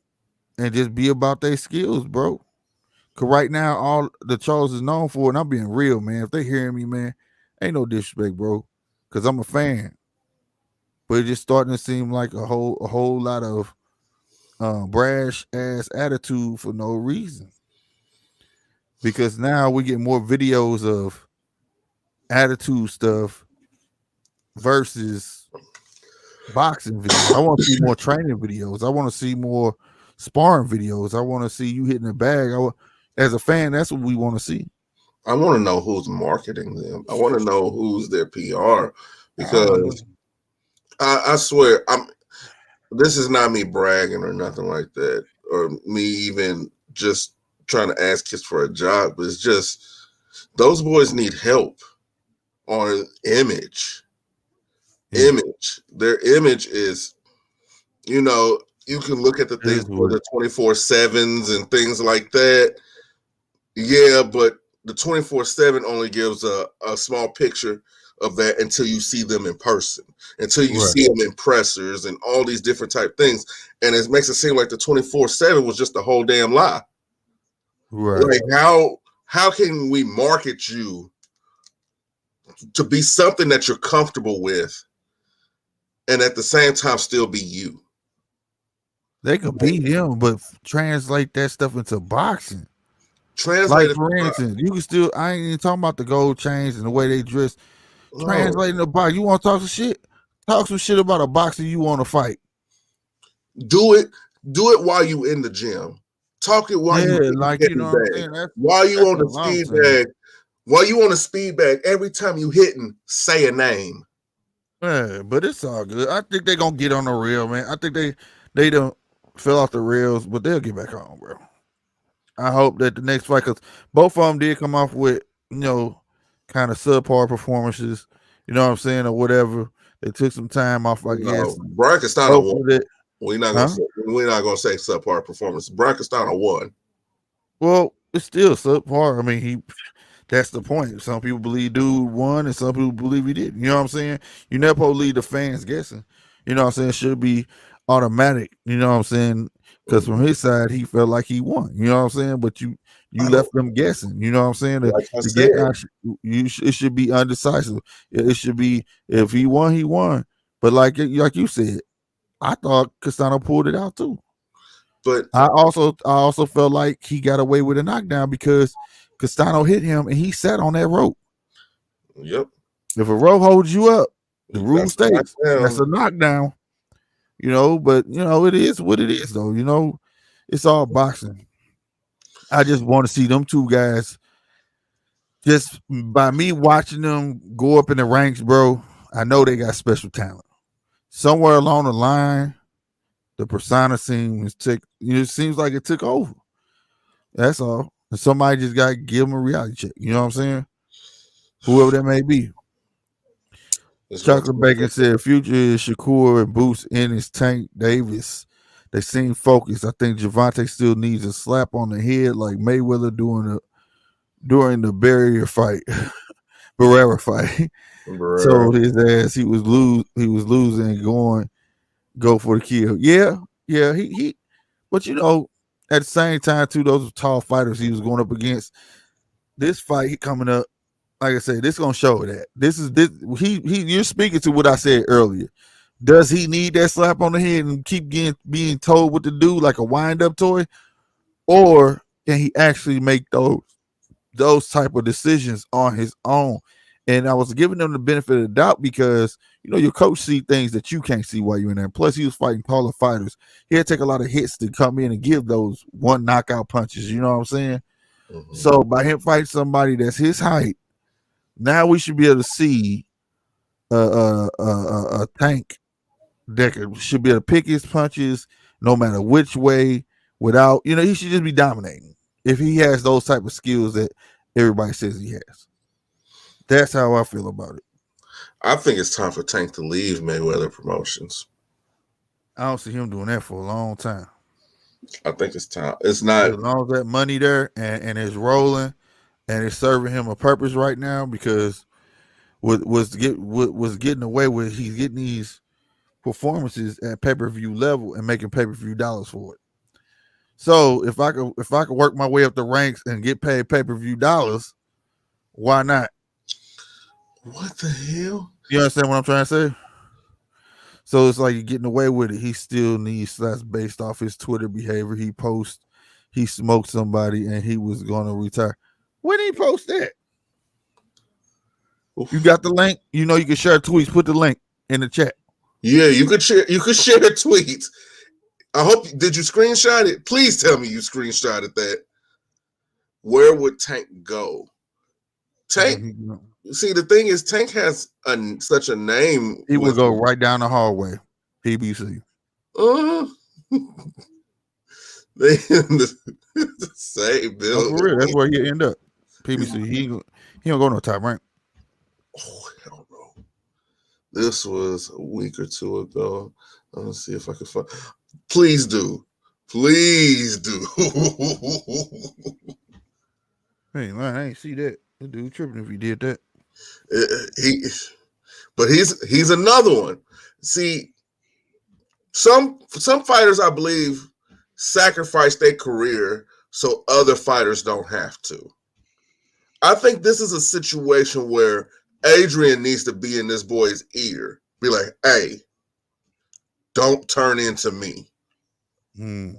A: and just be about their skills, bro. Cause right now, all the Charles is known for, and I'm being real, man. If they hearing me, man, ain't no disrespect, bro. Cause I'm a fan. But it's just starting to seem like a whole lot of brash ass attitude for no reason. Because now we get more videos of attitude stuff versus boxing videos. I want to see more training videos. I want to see more sparring videos. I want to see you hitting the bag. As a fan, that's what we want to see.
B: I want to know who's marketing them. I want to know who's their PR, because I swear, this is not me bragging or nothing like that, or me even just trying to ask kids for a job. But it's just those boys need help on image.
A: Yeah.
B: Image. Their image is, you can look at the things for the 24/7s and things like that. Yeah, but the 24/7 only gives a small picture of that until you see them in person, until you see them in pressers and all these different type things. And it makes it seem like the 24/7 was just a whole damn lie.
A: Right.
B: Like how can we market you to be something that you're comfortable with and at the same time still be you?
A: They could beat him, but translate that stuff into boxing.
B: Translate
A: like, for instance, you can still, I ain't even talking about the gold chains and the way they dress. Translating the box. You want to talk some shit? Talk some shit about a boxer you want to fight.
B: Do it while you in the gym. Talk it while you
A: like, you know what I'm saying?
B: While you on the speed bag. While you on the speed bag, every time you hitting, say a name.
A: Yeah, but it's all good. I think they're gonna get on the rail, man. I think they done fell off the rails, but they'll get back on, bro. I hope that the next fight, because both of them did come off with, kind of subpar performances, you know what I'm saying, or whatever. They took some time off, I guess.
B: Brian Castano won. We're not gonna say subpar performance. Brian Castano won.
A: Well, it's still subpar. I mean, that's the point. Some people believe dude won, and some people believe he didn't. You know what I'm saying? You never supposed to leave the fans guessing. You know what I'm saying? It should be automatic. You know what I'm saying? Because from his side, he felt like he won. You know what I'm saying? But you left them guessing. You know what I'm saying? It should be undecisive. It should be, if he won, he won. But like you said, I thought Castano pulled it out too.
B: But
A: I also felt like he got away with a knockdown because Castano hit him and he sat on that rope.
B: Yep.
A: If a rope holds you up, the rule states that's a knockdown. But it is what it is, though. It's all boxing. I just want to see them two guys. Just by me watching them go up in the ranks, bro, I know they got special talent. Somewhere along the line, the persona seems like it took over. That's all. And somebody just got to give them a reality check. You know what I'm saying? Whoever that may be. Chocolate Bacon said, Future is Shakur and Boots in his Tank Davis. They seem focused. I think Javante still needs a slap on the head like Mayweather during the barrier fight, Barrera fight. So his ass, he was losing and go for the kill. Yeah. He but at the same time too, those tall fighters he was going up against. This fight coming up, like I said, this is gonna show that you're speaking to what I said earlier. Does he need that slap on the head and keep being told what to do like a wind-up toy? Or can he actually make those type of decisions on his own? And I was giving them the benefit of the doubt because your coach see things that you can't see while you're in there. Plus, he was fighting taller fighters. He had to take a lot of hits to come in and give those one knockout punches. You know what I'm saying? Mm-hmm. So by him fighting somebody that's his height, now we should be able to see a Tank that should be able to pick his punches no matter which way without, he should just be dominating if he has those type of skills that everybody says he has. That's how I feel about it.
B: I think it's time for Tank to leave Mayweather Promotions.
A: I don't see him doing that for a long time.
B: I think it's time. It's not.
A: As long as that money there and it's rolling and it's serving him a purpose right now, because was getting away with, he's getting these performances at pay-per-view level and making pay-per-view dollars for it. So if I could work my way up the ranks and get paid pay-per-view dollars, why not?
B: What the hell?
A: You understand what I'm trying to say? So it's like you're getting away with it. He still needs slaps based off his Twitter behavior. He posts, he smoked somebody and he was going to retire. When did he post that? You got the link? You know you can share tweets. Put the link in the chat.
B: Yeah, you could share tweets. I hope did you screenshot it? Please tell me you screenshotted that. Where would Tank go? Tank, see the thing is Tank has such a name.
A: He would go right down the hallway. PBC.
B: They the same building.
A: For real, that's where he end up. PBC. He don't go no top rank.
B: Oh hell no! This was a week or two ago. Let's see if I can find. Please do.
A: Hey man, I ain't see that. That dude tripping if he did that.
B: He's another one. See, some fighters, I believe, sacrifice their career so other fighters don't have to. I think this is a situation where Adrian needs to be in this boy's ear. Be like, hey, don't turn into me. You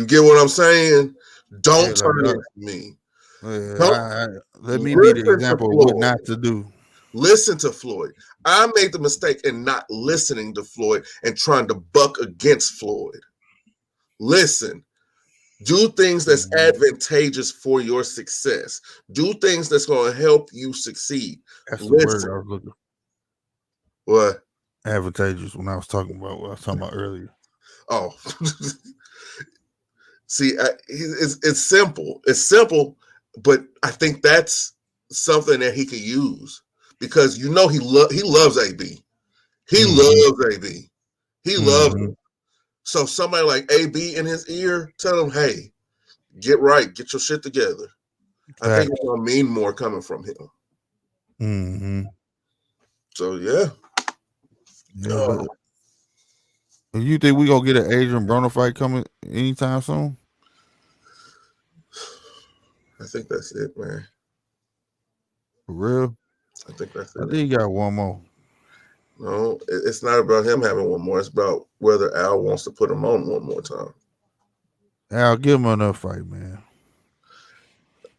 B: get what I'm saying? Don't turn into me.
A: Let me be the example of what not to do.
B: Listen to Floyd. I made the mistake in not listening to Floyd and trying to buck against Floyd. Listen. Do things that's advantageous for your success. Do things that's going to help you succeed.
A: That's the word I was looking for.
B: What?
A: Advantageous when I was talking about what I was talking about earlier.
B: Oh. See, it's simple. It's simple, but I think that's something that he could use because he loves AB. He loves AB. He loves him. So somebody like AB in his ear, tell him, hey, get right, get your shit together. I think it's going to mean more coming from him. So, yeah.
A: You think we going to get an Adrian Broner fight coming anytime soon?
B: I think that's it, man.
A: For real?
B: I think that's it.
A: I think he got one more.
B: No, it's not about him having one more. It's about whether Al wants to put him on one more time.
A: Al, give him another fight, man.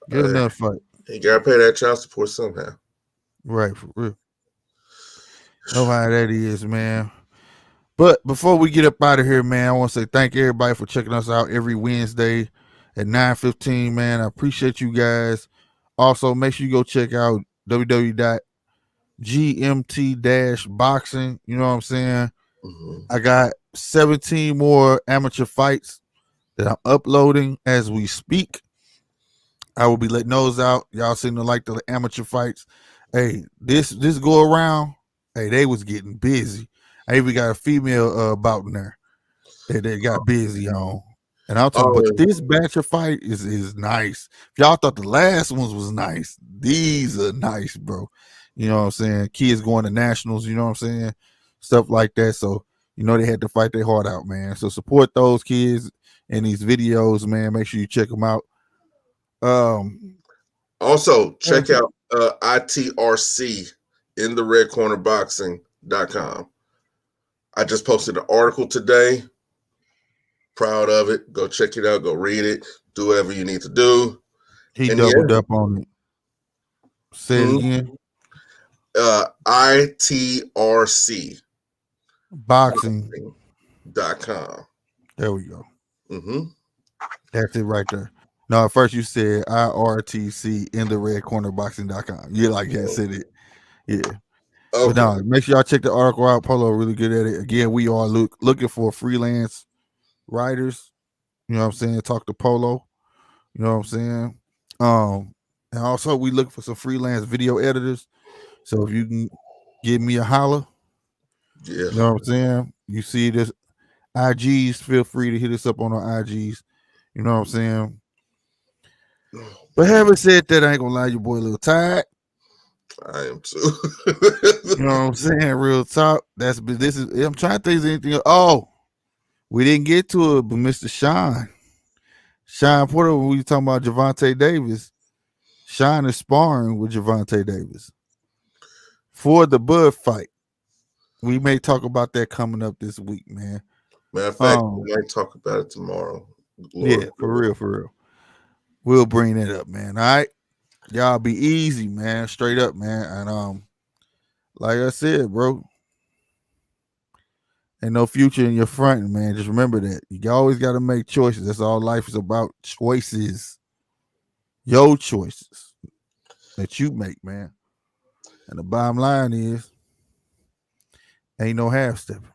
A: Give him another fight.
B: He got to pay that child support somehow.
A: Right, for real. Know how that is, man. But before we get up out of here, man, I want to say thank everybody for checking us out every Wednesday at 9:15, man. I appreciate you guys. Also, make sure you go check out www.gmt-boxing. You know what I'm saying? I got 17 more amateur fights that I'm uploading as we speak. I will be letting those out. Y'all seem to like the amateur fights. Hey, this go around, hey, they was getting busy. I even got a female bout in there that they got busy on. And I'm talking about this batch of fight is nice. If y'all thought the last ones was nice, these are nice, bro. You know what I'm saying? Kids going to nationals, you know what I'm saying? Stuff like that. So, you know, they had to fight their heart out, man. So support those kids in these videos, man. Make sure you check them out.
B: Also, check out ITRC in the redcornerboxing.com. I just posted an article today. Proud of it. Go check it out. Go read it. Do whatever you need to do.
A: He doubled up on it. Say it again.
B: ITRC
A: boxing.com. There we go. That's it right there. No, at first you said IRTC in the redcornerboxing.com. You like that said it. Yeah. Okay. But no, make sure y'all check the article out. Polo really good at it. Again, we are looking for freelance writers. You know what I'm saying? Talk to Polo. You know what I'm saying? And also we look for some freelance video editors. So if you can give me a holler, you know what I'm saying? You see this IGs, feel free to hit us up on our IGs. You know what I'm saying? But having said that, I ain't gonna lie, your boy a little tired.
B: I am too.
A: You know what I'm saying? Real talk. I'm trying to think of anything else. Oh, we didn't get to it, but Mr. Sean Porter, when we were talking about Gervonta Davis, Sean is sparring with Gervonta Davis for the Bud fight. We may talk about that coming up this week, man.
B: Matter of fact, we might talk about it tomorrow.
A: Yeah, for real. We'll bring it up, man. All right. Y'all be easy, man. Straight up, man. And Like I said, bro, ain't no future in your front, man. Just remember that. You always got to make choices. That's all life is about. Choices. Your choices that you make, man. And the bottom line is, ain't no half stepping.